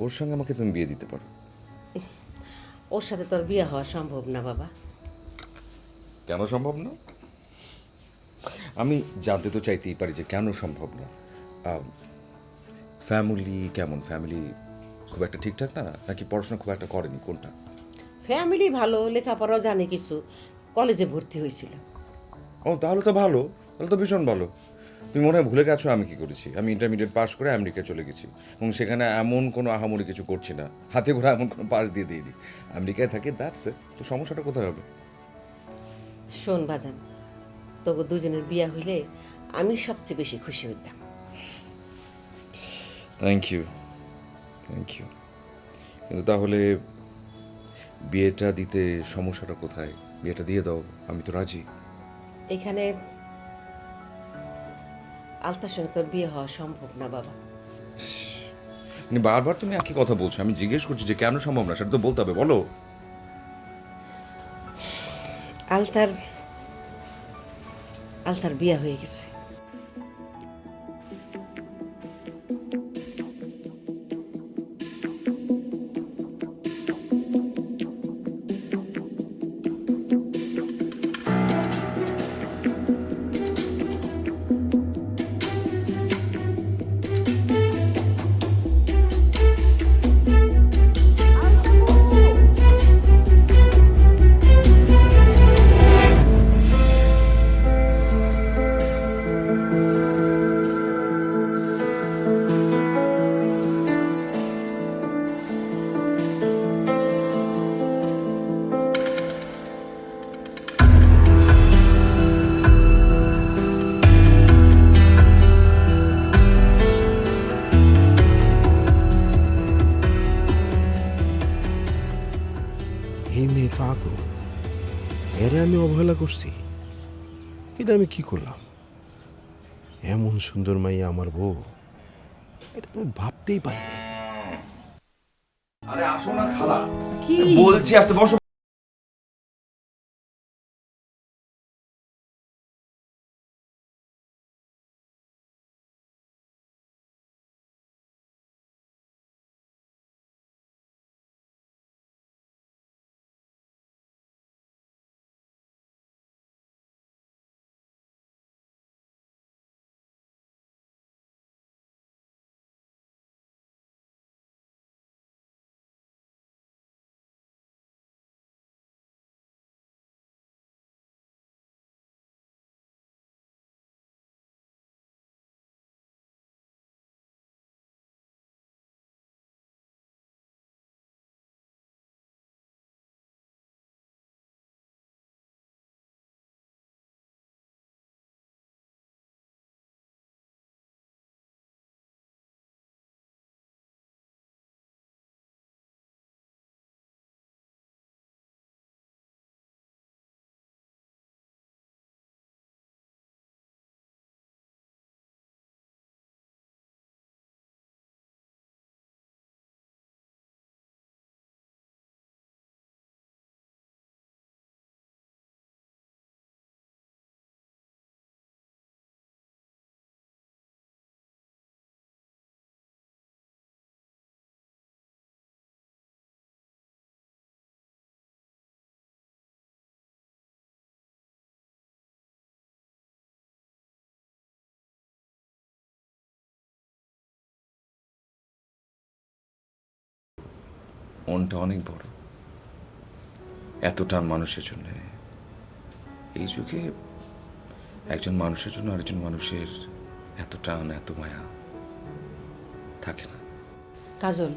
ওর সঙ্গে আমাকে তুমি বিয়ে দিতে পারো। ওর সাথে তোর বিয়ে হওয়া সম্ভব না বাবা। কেন সম্ভব না? আমি জানতে তো চাইতেই পারি যে কেন সম্ভব না। ফ্যামিলি কেমন? ফ্যামিলি খুব একটা ঠিকঠাক না, নাকি পড়াশোনা খুব একটা করেনি, কোনটা? ফ্যামিলি ভালো, লেখাপড়াও জানে কিছু, কলেজে ভর্তি হয়েছিল। ও, তাহলে তো ভালো, তাহলে তো ভীষণ ভালো। তুমি মনে হয় ভুলে গেছো আমি কি করেছি। আমি ইন্টারমিডিয়েট পাস করে আমেরিকা চলে গেছি, এবং সেখানে এমন কোনো আহামরি কিছু করছি না, হাতে করে এমন কোনো পাস দিয়ে দিইনি। আমেরিকায় থাকি, দ্যাটস ইট। তো সমস্যাটা কোথায় হবে? শোন বাজান, তোকে দুজনের বিয়া হইলে আমি সবচেয়ে বেশি খুশি হইতাম। Thank you. কিন্তু তাহলে বিয়েটা দিতে সমস্যাটা কোথায়? বিয়েটা দিয়ে দাও, আমি তো রাজি। এখানে আলতার সঙ্গে তোর বিয়ে হওয়া সম্ভব না বাবা। মানে বারবার তুমি একই কথা বলছো, আমি জিজ্ঞেস করছি যে কেন সম্ভব না, সেটা তো বলতে হবে, বলো। আলতার বিয়া হয়ে গেছে। এই মেয়ে তো আকু, এরে আমি অবহেলা করছি? এটা আমি কি করলাম? এমন সুন্দর মাইয়া আমার বউ, এটা তুমি ভাবতেই পারিনি। আরে আসো না খালা, কি বলছি আসতে বসো। মনটা অনেক বড়, এত টান মানুষের জন্য। এই যুগে একজন মানুষের জন্য আরেকজন মানুষের এত টান, এত মায়া থাকে না। কাজল,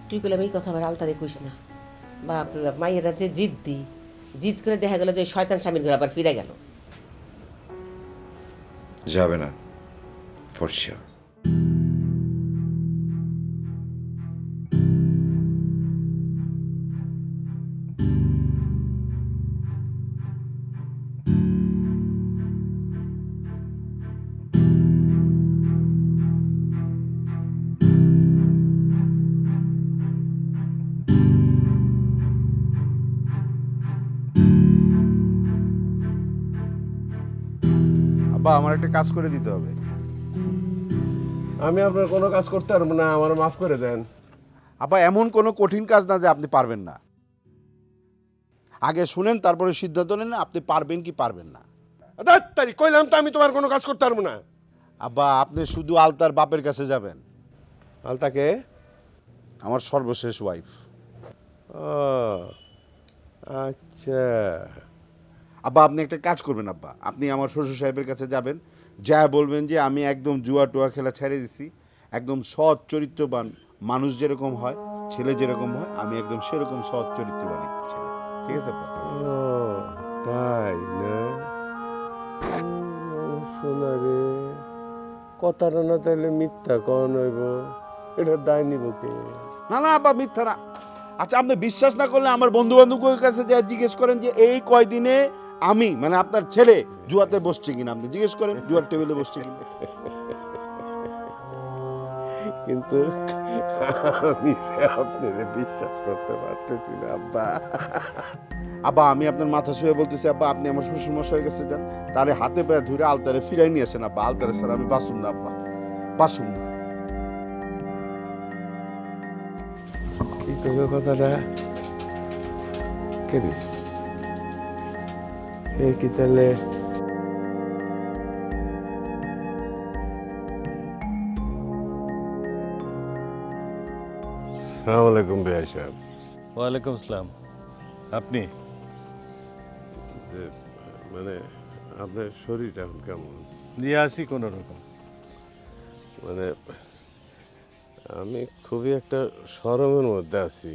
তুই কইলাম এই কথা আবার আলতারে কইস না। বাপ রে বাপ, মাইয়েরা যে জিদ্দি, জিদ করে দেখা গেল যে ওই শয়তান স্বামীর ঘরে আবার ফিরে গেল। যাবে না ফর শিওর। আব্বা আমার একটা কাজ করে দিতে হবে। আমি আপনার কোনো কাজ করতে পারবো না, আমার মাফ করে দেন। আব্বা এমন কোনো কঠিন কাজ না যে আপনি পারবেন না। আগে শুনেন তারপরে সিদ্ধান্ত নেন আপনি পারবেন কি পারবেন না। তাই কইলাম তো আমি তোমার কোনো কাজ করতে পারবো না। আব্বা আপনি শুধু আলতার বাপের কাছে যাবেন। আলতাকে? আমার সর্বশেষ ওয়াইফ। ও আচ্ছা। আব্বা আপনি একটা কাজ করবেন আব্বা, আপনি আমার শ্বশুর সাহেবের কাছে যাবেন, যা বলবেন যে আমি একদম জুয়া টুয়া খেলা ছেড়ে দিছি, একদম সৎ চরিত্রবান মানুষ যেরকম হয়, ছেলে যেরকম হয়, আমি একদম সেরকম সৎ চরিত্রবান একটা ছেলে। ঠিক আছে আব্বা? ও তাই না? শোনা রে, কথাটা না তাইলে মিথ্যা কন হইব, এটা দায় নিব কে? না না আব্বা মিথ্যা না। আচ্ছা আপনি বিশ্বাস না করলে আমার বন্ধু বান্ধবের কাছে যা জিজ্ঞেস করেন যে এই কয়দিনে আমি মানে আপনার ছেলে জুয়াতে বসছে কিনা, আপনি জিজ্ঞেস করেন জুয়ার টেবিলে বসছে কিনা। কিন্তু আমি আপনাদের বিশ্বাস করতে পারতেছি না আব্বা। আব্বা আমি আপনার মাথা শুয়ে বলতেছি আব্বা, আপনি আমার শ্বশুর মশাইয়ের কাছে যান, তারে হাতে পায়ে ধরে আলতারে ফিরাই নিয়ে আসেন আব্বা। আলতারে স্যার আমি বাসুম না আব্বা, বাসুম না। কি করবে কথাটা? কে রে? এ কি তাহলে আসসালামু আলাইকুম ভাই সাহেব। ওয়ালাইকুম আসসালাম। আপনি? যে মানে আপনার শরীরটা এখন কেমন? দিয়ে আসি কোনো রকম। মানে আমি খুবই একটা শরমের মধ্যে আছি।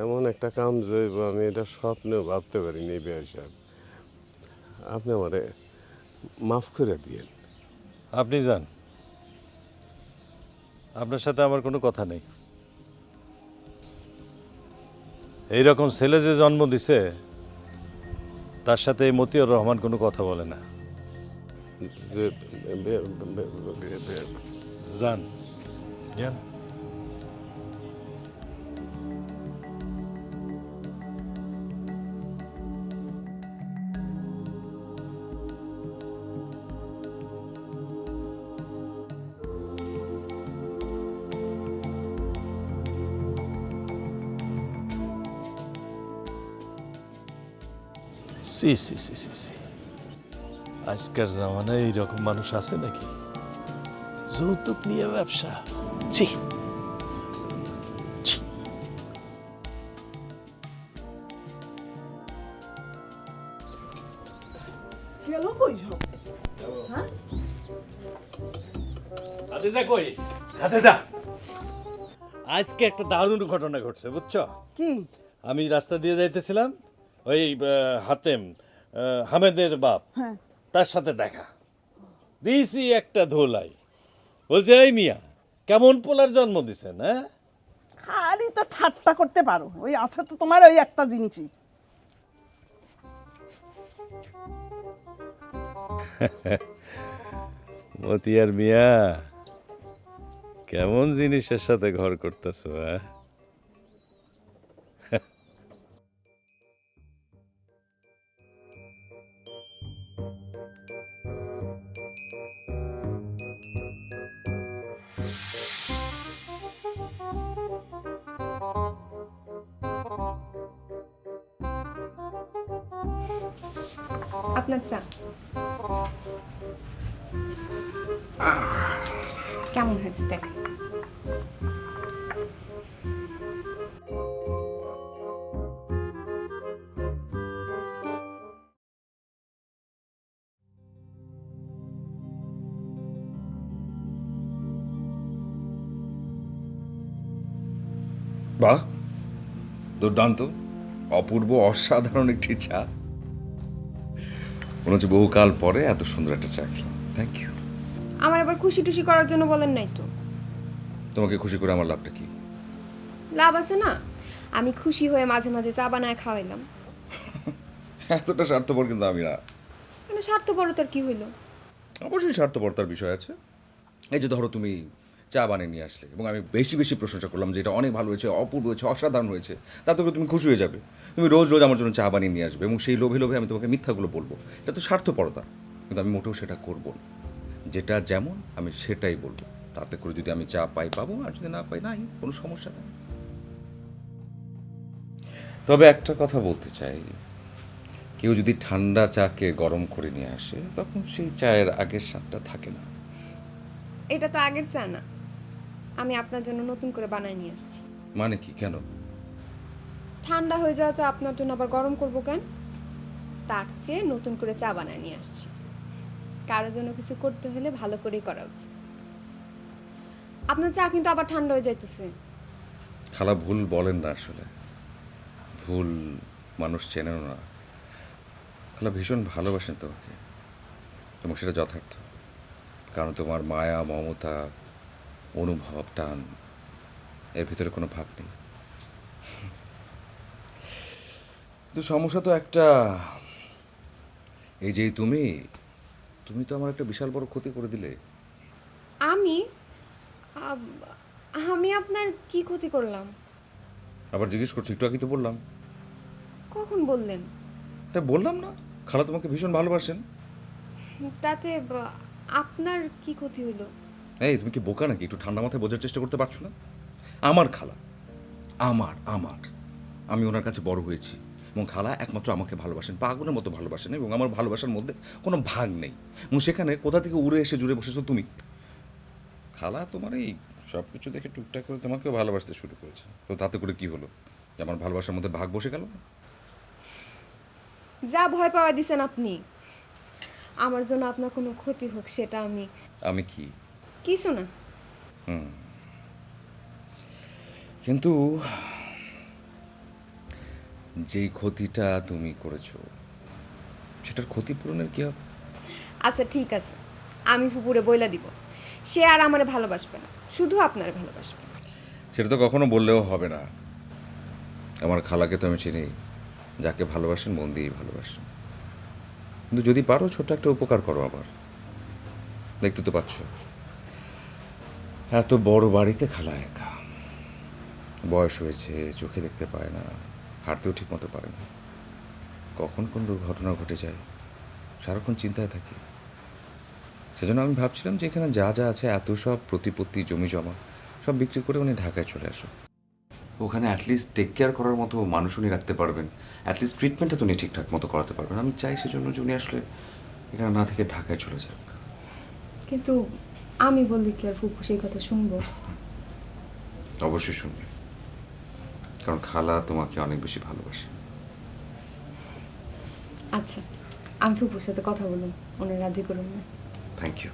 এমন একটা কাম জৈব আমি এটা স্বপ্নেও ভাবতে পারিনি ভাই সাহেব। আপনি আমারে মাফ করে দিয়েন। আপনি যান, আপনার সাথে আমার কোনো কথা নেই। এইরকম ছেলে যে জন্ম দিছে তার সাথে এই মতিউর রহমান কোনো কথা বলে না। যে যান যান। সি সি সি সি সি, আজকের জামানায় এইরকম মানুষ আছে নাকি? যৌতুক নিয়ে ব্যবসা, ছি ছি। গেল কই সব? খাদিজা কই? খাদিজা, আজকে একটা দারুণ ঘটনা ঘটছে বুঝছো? কি? আমি রাস্তা দিয়ে যাইতেছিলাম, ওই হাতেম হামেদের বাপ, হ্যাঁ। তার সাথে দেখা দিয়েছি একটা ধোলাই। বলছে এই মিয়া কেমন পোলার জন্ম দিছেন? হ্যাঁ, খালি তো ঠাট্টা করতে পারো, ওই আছে তো তোমার ওই একটা জিনিসই। মতিয়ার মিয়া কেমন জিনিসের সাথে ঘর করতেছো? হ্যাঁ, আপনার চা কেমন হয়েছে দেখ। বাহ, দুর্দান্ত। অপূর্ব অসাধারণ একটি চা। মনে হচ্ছে বহুকাল পরে এত সুন্দর একটা চা খেলাম। Thank you. আমার আবার খুশি টুশি করার জন্য বলেন নাই তো। তোমাকে খুশি করে আমার লাভটা কি? লাভ আছে না, আমি খুশি হয়ে মাঝে মাঝে চা বানায় খাওয়াইলাম। এতটা স্বার্থপর কিন্তু আমি না। মানে স্বার্থপরতার কি হইলো? অবশ্যই স্বার্থপরতার বিষয় আছে। এই যে ধরো তুমি চা বানিয়ে নিয়ে আসলে এবং আমি বেশি বেশি প্রশংসা করলাম যে এটা অনেক ভালো হয়েছে, অপূর্ব হয়েছে, অসাধারণ হয়েছে, তাতে করে তুমি খুশি হয়ে যাবে। তুমি রোজ রোজ আমার জন্য চা বানিয়ে নিয়ে আসবে এবং সেই লোভে লোভে আমি তোমাকে মিথ্যাগুলো বলবো। এটা তো স্বার্থপরতা। কিন্তু আমি মোটেও সেটা করবো না। যেটা যেমন আমি সেটাই বলবো। তাতে করে যদি আমি চা পাই পাবো, আর যদি না পাই নাই, কোনো সমস্যা নেই। তবে একটা কথা বলতে চাই, কেউ যদি ঠান্ডা চাকে গরম করে নিয়ে আসে তখন সেই চায়ের আগের স্বাদটা থাকে না। এটা তো আগের চা না, আমি আপনার জন্য নতুন করে বানায় নিয়ে আসছি। মানে কি? কেন? ঠান্ডা হয়ে যাওয়া চা আপনার জন্য আবার গরম করবো কেন? তার চেয়ে নতুন করে চা বানায় নিয়ে আসছি। কারোর জন্য কিছু করতে হলে ভালো করেই করা উচিত। আপনার চা কিন্তু আবার ঠান্ডা হয়ে যাইতেছে। খালা ভুল বলেন না, আসলে ভুল মানুষ চেনেও না। খালা ভীষণ ভালোবাসেন তোমাকে এবং সেটা যথার্থ। কারণ তোমার মায়া, মমতা, অনুভব, টান, এর ভিতরে কোনো ভাব নেই। কিন্তু সমস্যা তো একটা, এই যে তুমি তো আমার একটা বিশাল বড় ক্ষতি করে দিলে। আমি আমি আপনার কি ক্ষতি করলাম? আবার জিজ্ঞেস করছো? একটু আগে তো বললাম। কখন বললেন? তাই বললাম না, খালা তোমাকে ভীষণ ভালোবাসেন। তাতে আপনার কি ক্ষতি হলো? এই তুমি কি বোকা নাকি? একটু ঠান্ডা মাথায় বোঝার চেষ্টা করতে পারছো না? আমার খালা, আমার আমি ওনার কাছে বড় হয়েছি এবং খালা একমাত্র আমাকে ভালোবাসেন, পাগলের মতো ভালোবাসেন এবং আমার ভালোবাসার মধ্যে কোনো ভাগ নেই। এবং সেখানে কোথা থেকে উড়ে এসে জুড়ে বসেছো তুমি। খালা তোমার এই সব কিছু দেখে টুকটাক করে তোমাকেও ভালোবাসতে শুরু করেছে। তো তাতে করে কি হলো? যে আমার ভালোবাসার মধ্যে ভাগ বসে গেল? যা ভয় পাওয়া দিছেন আপনি, আমার জন্য আপনার কোনো ক্ষতি হোক সেটা আমি কি কিছু না। কিন্তু যেই ক্ষতিটা তুমি করেছো সেটার ক্ষতিপূরণের কি হবে? আচ্ছা ঠিক আছে, আমি ফুপুরে বইলা দিব, সে আর আমারে ভালোবাসবে না, শুধু আপনারে ভালোবাসবে। সেটা তো কখনো বললেও হবে না। আমার খালাকে তো আমি চিনি, যাকে ভালোবাসেন মন দিয়েই ভালোবাসেন। কিন্তু যদি পারো ছোট একটা উপকার করো আবার। দেখতে তো পাচ্ছ এত বড় বাড়িতে খালা একা, বয়স হয়েছে, চোখে দেখতে পায় না, হাঁটতেও ঠিক মতো পারে না। কখন কোন দুর্ঘটনা ঘটে যায় সারাক্ষণ চিন্তায় থাকি। সেজন্য আমি ভাবছিলাম যে এখানে যা যা আছে এত সব প্রতিপত্তি, জমি জমা সব বিক্রি করে উনি ঢাকায় চলে আসুন। ওখানে অ্যাটলিস্ট টেক কেয়ার করার মতো মানুষ উনি রাখতে পারবেন, অ্যাটলিস্ট ট্রিটমেন্টটা তো উনি ঠিকঠাক মতো করাতে পারবেন। আমি চাই সেজন্য যে উনি আসলে এখানে না থেকে ঢাকায় চলে যাক। কিন্তু আমি বললি কি আর ফুপু সেই কথা শুনবো? অবশ্যই শুনবে, কারণ খালা তোমাকে অনেক বেশি ভালোবাসে। আচ্ছা, আমি ফুপুর সাথে কথা বলুন, ওনার রাজি করুন না। Thank you.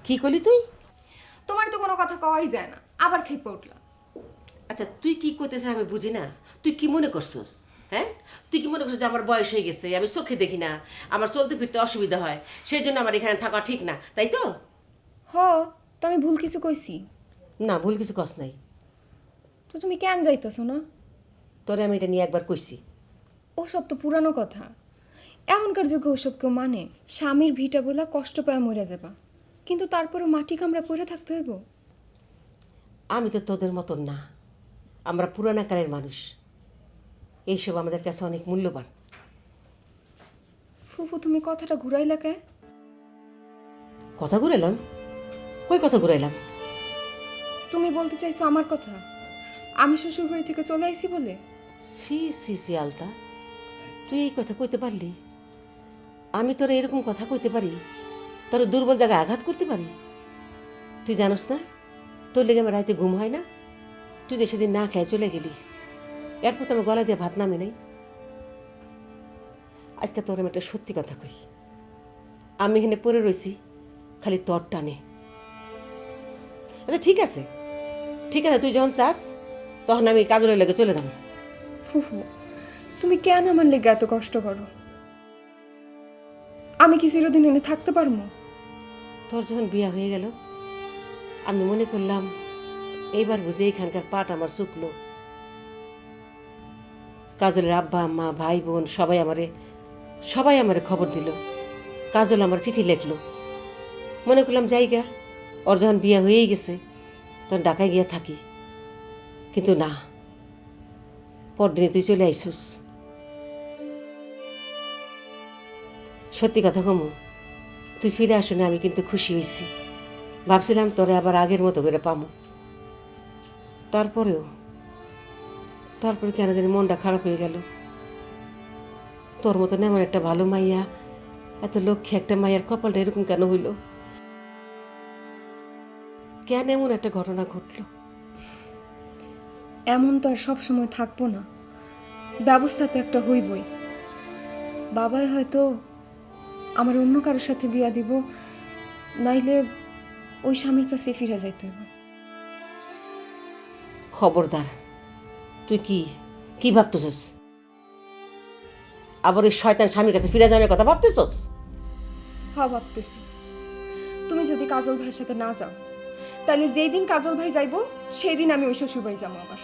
কি করলি তুই? তোমার তো কোনো কথা কওয়াই যায় না, আবার খেপে উঠলা। আচ্ছা তুই কি করতেছিস আমি বুঝি না। তুই কি মনে করছস? হ্যাঁ, তুই কি মনে করছিস যে আমার বয়স হয়ে গেছে, আমি চোখে দেখি না, আমার চলতে ফিরতে অসুবিধা হয়, সেই জন্য আমার এখানে থাকা ঠিক না, তাই তো? তো আমি ভুল কিছু কইছি? না, ভুল কিছু কস নাই। তো তুমি কেন যাইতেছো না? তোরে আমি এটা নিয়ে একবার কইছি। ওসব তো পুরানো কথা, এখনকার যুগে ওসব কেউ মানে? স্বামীর ভিটা বলা কষ্ট পায় মরে যাবা, কিন্তু তারপরে মাটি কামড়া পড়ে থাকতে হইব? আমি তো তোদের মতন না, আমরা পুরানা কালের মানুষ, এইসব আমাদের কাছে অনেক মূল্যবান। ফুফু তুমি কথাটা ঘুরাইলা কে? কথা ঘুরাইলাম? কই কথা ঘুরাইলাম? তুমি বলতে চাইছো আমার কথা, আমি শ্বশুর বাড়ি থেকে চলে আইছি বলে? সি সি সি আলতা, তুই এই কথা কইতে পারলি? আমি তোরা এরকম কথা কইতে পারি? তোর দুর্বল জায়গায় আঘাত করতে পারি? তুই জানোস না তোর লেগে আমার রাইতে ঘুম হয় না? তুই যে সেদিন না খেয়ে চলে গেলি, এরপর তো আমি গলা দিয়ে ভাত নামি নাই। আজকে তোর আমি একটা সত্যি কথা কই, আমি এখানে পড়ে রয়েছি খালি তোর টানে। আচ্ছা ঠিক আছে, ঠিক আছে, তুই যখন চাস তখন আমি কাজলের লেগে চলে যাবো। ফুফু, তুমি কেন আমার লেগে এত কষ্ট করো? আমি কি চিরদিন এনে থাকতে পারবো? তোর যখন বিয়া হয়ে গেল আমি মনে করলাম এইবার বুঝে এইখানকার পাট আমার চুকলো। কাজলের আব্বা আম্মা ভাই বোন সবাই আমারে খবর দিল। কাজল আমার চিঠি লেখলো। মনে করলাম জায়গা ওর যখন বিয়া হয়েই গেছে তখন ঢাকায় গিয়া থাকি, কিন্তু না, পরদিনে তুই চলে আইসুস। সত্যি কথা কমু, তুই ফিরে আসুনে আমি কিন্তু খুশি হয়েছি। ভাবছিলাম তোরে আবার আগের মতো করে পামো। তারপরে কেন জানি মনটা খারাপ হয়ে গেল। তোর মতন এমন একটা ভালো মাইয়া, এত লক্ষ্যে একটা মাইয়ার কপালটা এরকম কেন হইল? কেন এমন একটা ঘটনা ঘটলো? এমন তো আর সবসময় থাকবো না, ব্যবস্থা তো একটা হইবই। বাবাই হয়তো আমার অন্য কারোর সাথে বিয়া দিব, নাইলে ওই স্বামীর কাছে ফিরে যাইতে হইব। খবরদার, তুই কি ভাবতেছস? আবার ওই শয়তান স্বামীর কাছে ফিরে যাওয়ার কথা ভাবতেছস? হ্যাঁ ভাবতেছি। তুমি যদি কাজল ভাইয়ের সাথে না যাও, তাহলে যেই দিন কাজল ভাই যাইবো সেই দিন আমি ওই শ্বশুর বাড়ি যাবো আবার।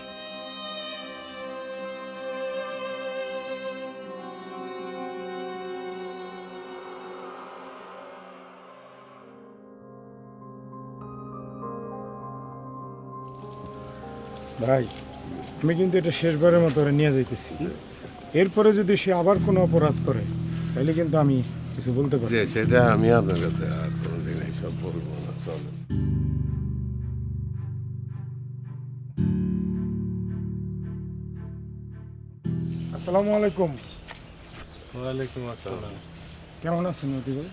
ভাই, আমি কিন্তু এটা শেষবারের মতো ওরা নিয়ে যাইতেছি। এরপরে যদি সে আবার কোনো অপরাধ করে তাহলে কিন্তু আমি কিছু বলতে পারি। যে সেটা আমি আপনার কাছে আর কোনোদিন এইসব বলবো না, চলো। আসসালামু আলাইকুম। ওয়ালাইকুম আসসালাম। কেমন আছেন মতি ভাই?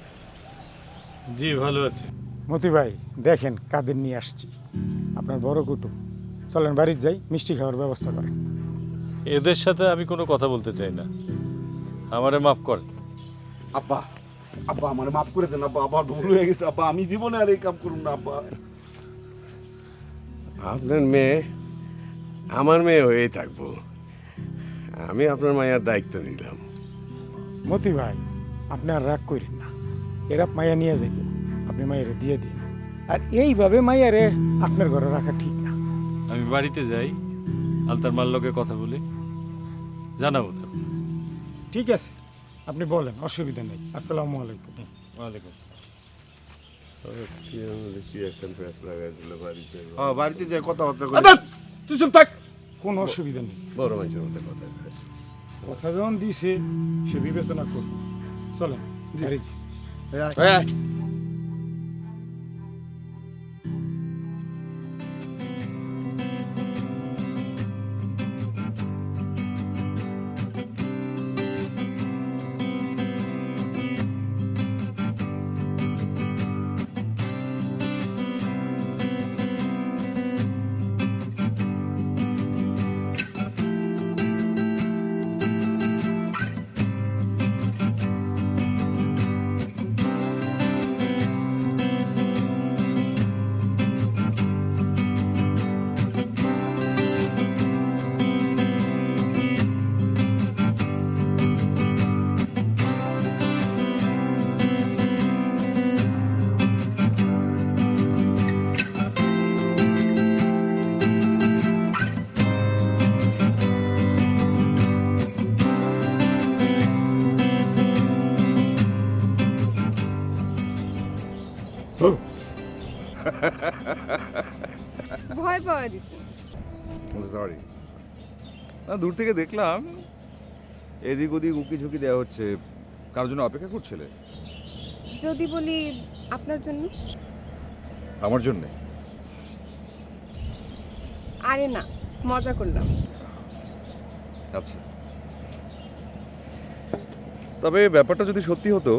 জি ভালো আছি। মতি ভাই দেখেন কাদের নিয়ে আসছি, আপনার বড় কুটুম। চলেন বাড়িতে যাই, মিষ্টি খাওয়ার ব্যবস্থা করেন। এদের সাথে আমি কোনো কথা বলতে চাই না, আমারে মাফ কর। আব্বা, আব্বা আমার মাফ করে দেন আব্বা, আবার ভুল হয়ে গেছে আব্বা, আমি জীবনে আর এই কাম করুন না আব্বা। আপনার মেয়ে আমার মেয়ে হয়েই থাকবো, আমি আপনার মায়ের দায়িত্ব নিলাম। মতি ভাই আপনি আর রাগ করেন না, এরা মায়া নিয়ে যাইব, আপনি মায়েরে দিয়ে দিন। আর এইভাবে মাইয়ারে আপনার ঘরে রাখা ঠিক না। আমি বাড়িতে যাই, আলতার মার লগে কথা বলি, জানাবো তো। ঠিক আছে, আপনি বলেন, অসুবিধা নেই। আসসালামু আলাইকুম। ওয়ালাইকুম। কি একটা প্যাঁচ লাগাই দিল বাড়িতে। বাড়িতে যাই কথাবার্তা করি। তুই চুপ থাক, কোনো অসুবিধা নেই। বড় মানুষের মধ্যে কথা কয়। কথা যখন দিছে সে বিবেচনা করবে। চলেন বাড়ি যাই। হ্যাঁ ভয় পাওয়া দিছে। সরি, না দূর থেকে দেখলাম এদিক ওদিক উকি ঝুঁকি দেওয়া হচ্ছে। কারোর জন্য অপেক্ষা করছিলে? যদি বলি আপনার জন্য। আমার জন্যে? আরে না, মজা করলাম। আচ্ছা, তবে ব্যাপারটা যদি সত্যি হতো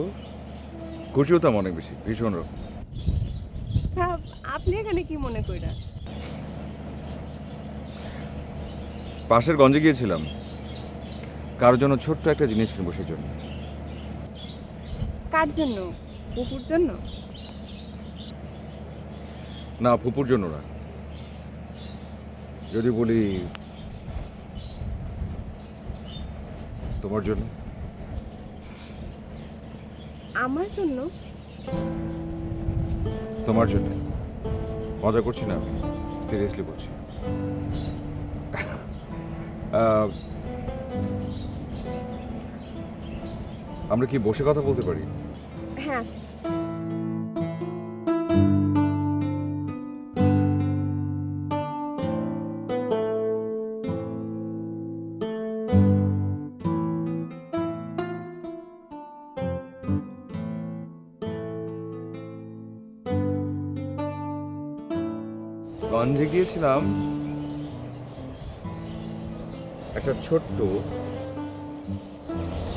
খুশি হতাম অনেক বেশি, ভীষণ রকম। আপনি এখানে কি মনে কইরা? পাশের গঞ্জে গিয়েছিলাম কারোর জন্য ছোট্ট একটা জিনিস কিনবো, সেই জন্য। কার জন্য? পুকুর জন্য? না, ফুপুর জন্য না। যদি বলি তোমার জন্য। আমার জন্য? তোমার জন্য। মজা করছি না, আমি সিরিয়াসলি বলছি। আমরা কি বসে কথা বলতে পারি? হ্যাঁ আসে। গঞ্জে গিয়েছিলাম একটা ছোট্ট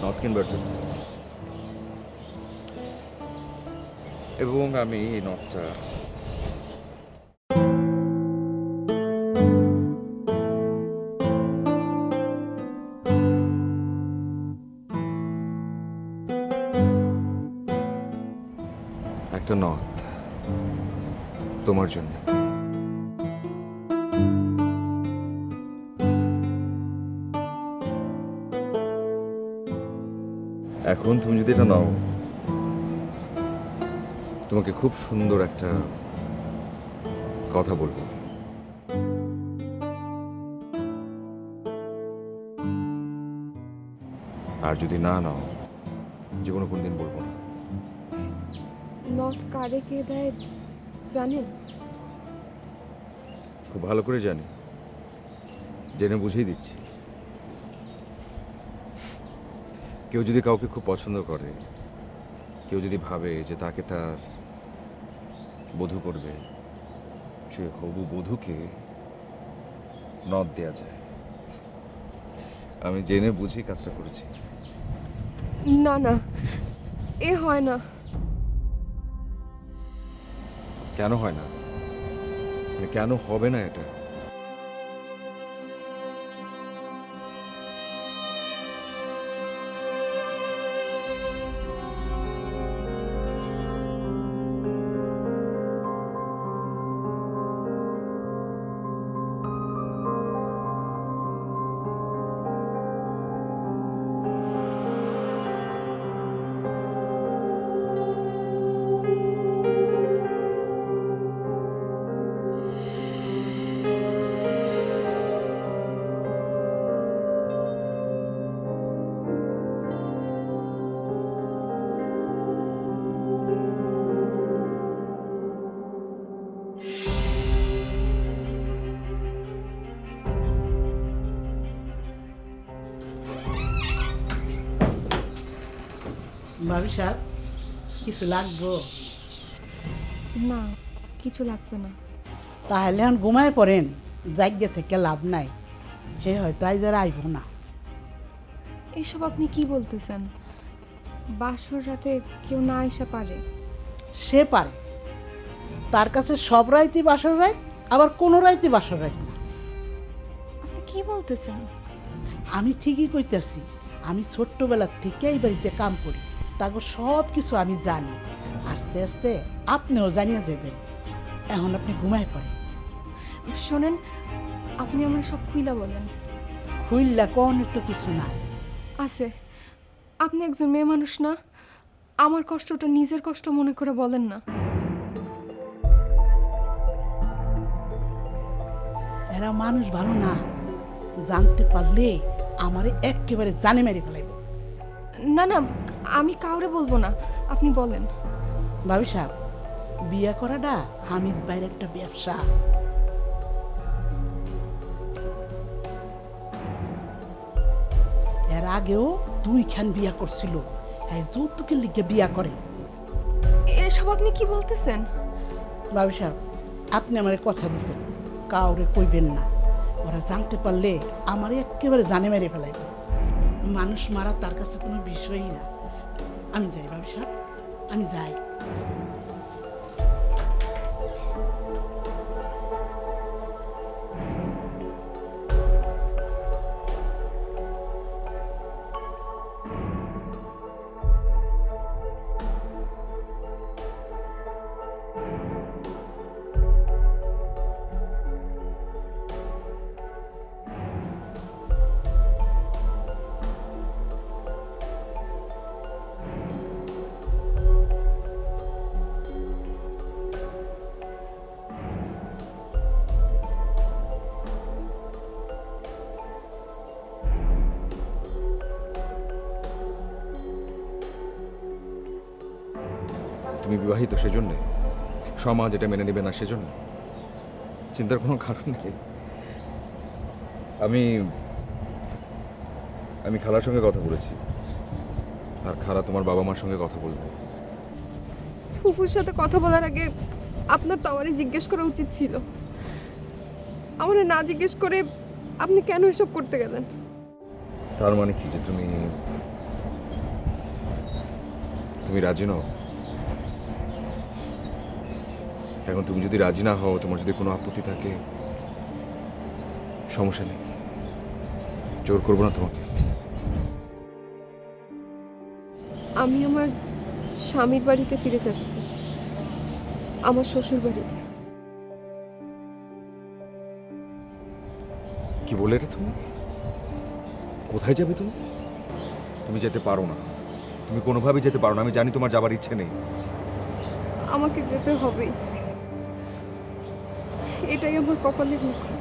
নথ কিনবার জন্য, এবং আমি এই নথটা একটা নথ তোমার জন্য। এখন তুমি যদি এটা নাও, তোমাকে খুব সুন্দর একটা কথা বলবো। আর যদি না নাও, জীবনে কোনদিন বলবো না। নট কারে কে দেয় জানেন? খুব ভালো করে জানি, জেনে বুঝেই দিচ্ছি। কেউ যদি কাউকে খুব পছন্দ করে, কেউ যদি ভাবে যে তাকে তার বধূ করবে, সে হবু বধূকে নথ দেয়া যায়। আমি জেনে বুঝেই কাজটা করেছি। না না, এ হয় না। কেন হয় না? কেন হবে না এটা? ভাবি সাহেব, কিছু লাগবো? না, কিছু লাগবে না। তাহলে এখন ঘুমায় পড়েন, জায়গা থেকে লাভ নাই। সে হয়তো আজ আর আইব না। এসব আপনি কি বলতেছেন? বাসর রাতে কেউ না আসা পারে? সে পারে, তার কাছে সব রাইতই বাসর রাত, আবার কোনো রাইতই বাসর রাত না। আপনি কি বলতেছেন? আমি ঠিকই কইতেছি। আমি ছোট্টবেলার থেকে এই বাড়িতে কাম করি, তারপর সব কিছু আমি জানি। আস্তে আস্তে আপনিও জানিয়ে যাবেন। এখন আপনি ঘুমায় পড়েন। শোনেন, আপনি আমার সব খুইলা বলেন। খুইল্লা কনের তো কিছু না আছে। আপনি একজন মেয়ে মানুষ না? আমার কষ্টটা নিজের কষ্ট মনে করে বলেন না। এরা মানুষ ভালো না, জানতে পারলে আমারে একেবারে জানে মেরে ফেলাইব। না না, আমি কাউরে বলবো না, আপনি বলেন। ভাবি সাহেব, বিয়ে করাটা হামিদ ভাইয়ের একটা ব্যবসা। এর আগেও 2 খান বিয়া করছিল। হ্যাঁ, যৌতুকের লিগে বিয়া করে। এসব আপনি কি বলতেছেন? ভাবি সাহেব, আপনি আমারে কথা দিছেন কাউরে কইবেন না। ওরা জানতে পারলে আমারে একেবারে জানে মেরে ফেলাইব। মানুষ মারা তার কাছে কোনো বিষয়ই না। আমি যাই ভাবি সাহেব, আমি যাই। তুমি বিবাহিত সেজন্যে, সমাজ এটা মেনে নেবে না সেজন্য, চিন্তার কোনো কারণ নেই। আমি আমি খালার সঙ্গে কথা বলেছি, আর খালা তোমার বাবা মার সঙ্গে কথা বলবে। ফুফুর সাথে কথা বলার আগে আপনার তো আমারই জিজ্ঞেস করা উচিত ছিল। আমার না জিজ্ঞেস করে আপনি কেন এসব করতে গেলেন? তার মানে কি যে তুমি তুমি রাজি নও? এখন তুমি যদি রাজি না হও, তোমার যদি কোনো আপত্তি থাকে, সমস্যা নেই, জোর করবো না তোমাকে। আমি আমার স্বামীর বাড়িতে ফিরে যাচ্ছি, আমার শ্বশুর বাড়িতে। কি বলে রে তুমি? কোথায় যাবে তুমি? তুমি যেতে পারো না, তুমি কোনোভাবেই যেতে পারো না। আমি জানি তোমার যাবার ইচ্ছে নেই। আমাকে যেতে হবেই, এটাই আমার কপালের লিখন।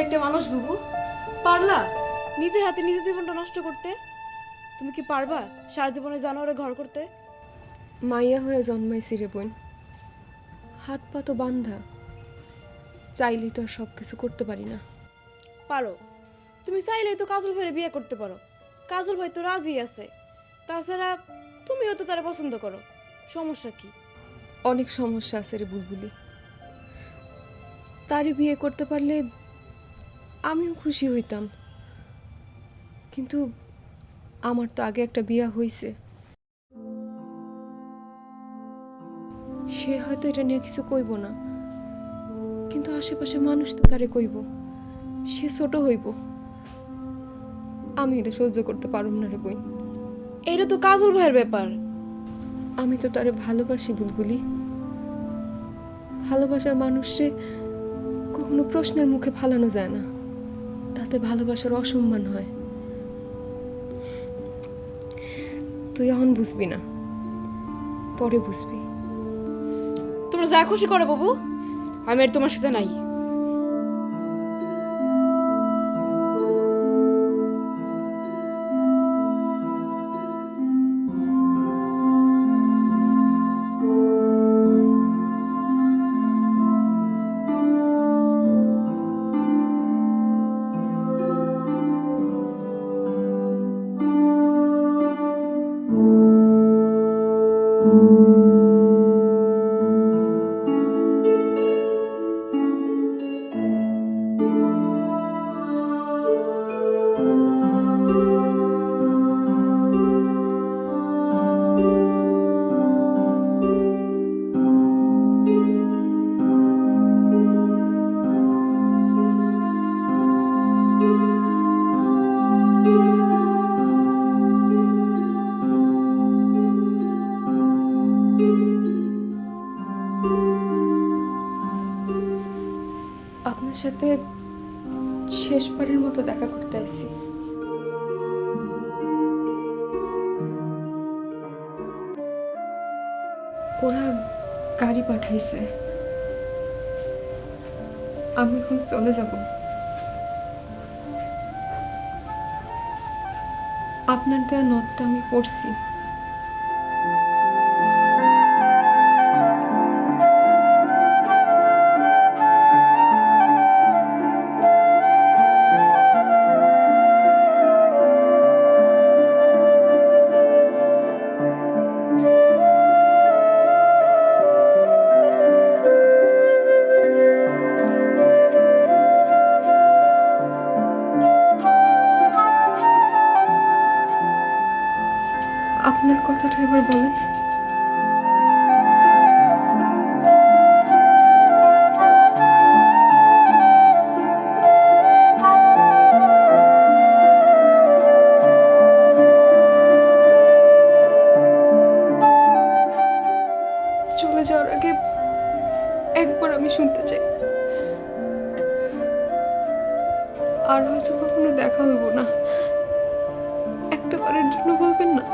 একটা মানুষ বুবু, পারলা নিজের হাতে নিজের জীবনটা নষ্ট করতে? তুমি কি পারবা সারা জীবনে জানোয়ারে ঘর করতে? মাইয়া হয়ে জন্মাইছি রে বোন, হাত পা তো বান্ধা, চাইলেই তো আর সব কিছু করতে পারি না। পারো, তুমি চাইলেই তো কাজল ভাইয়ের বিয়ে করতে পারো। কাজল ভাই তো রাজি আছে। তাছাড়া তুমিও তো তারা পছন্দ করো, সমস্যা কি? অনেক সমস্যা আছে রে বুলবুলি, তারই বিয়ে করতে পারলে আমিও খুশি হইতাম, কিন্তু আমার তো আগে একটা বিয়ে হয়েছে। সে হয়তো এটা নিয়ে কিছু কইব না, কিন্তু আশেপাশে মানুষ তো তারে কইব, সে ছোট হইব। আমি এটা সহ্য করতে পারুম না রে বোন। এটা তো কাজল ভাইয়ের ব্যাপার। আমি তো তারে ভালোবাসি বুলবুলি, ভালোবাসার মানুষে কখনো প্রশ্নের মুখে ফালানো যায় না, তাতে ভালোবাসার অসম্মান হয়। তুই এখন বুঝবি না, পরে বুঝবি। তোমরা যা খুশি করো বাবু, আমি আর তোমার সাথে নাই। আপনার সাথে শেষবারের মতো দেখা করতে আসছি। ওরা গাড়ি পাঠাইছে, আমি এখন চলে যাব। আপনার দেওয়া নোটটা আমি পড়ছি। আপনার কথাটা এবার বলেন। চলে যাওয়ার আগে একবার আমি শুনতে চাই, আর হয়তো কখনো দেখা হইব না, একটা বারের জন্য বলবেন না?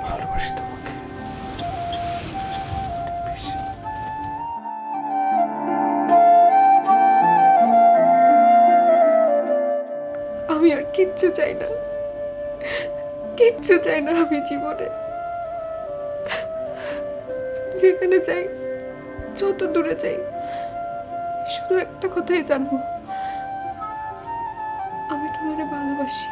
ভালোবাসি তোমাকে। আমি আর কিচ্ছু চাই না, কিচ্ছু চাই না আমি জীবনে। যেখানে চাই, যত দূরে চাই, শুধু একটা কথাই জানবো, আমি তোমারে ভালোবাসি।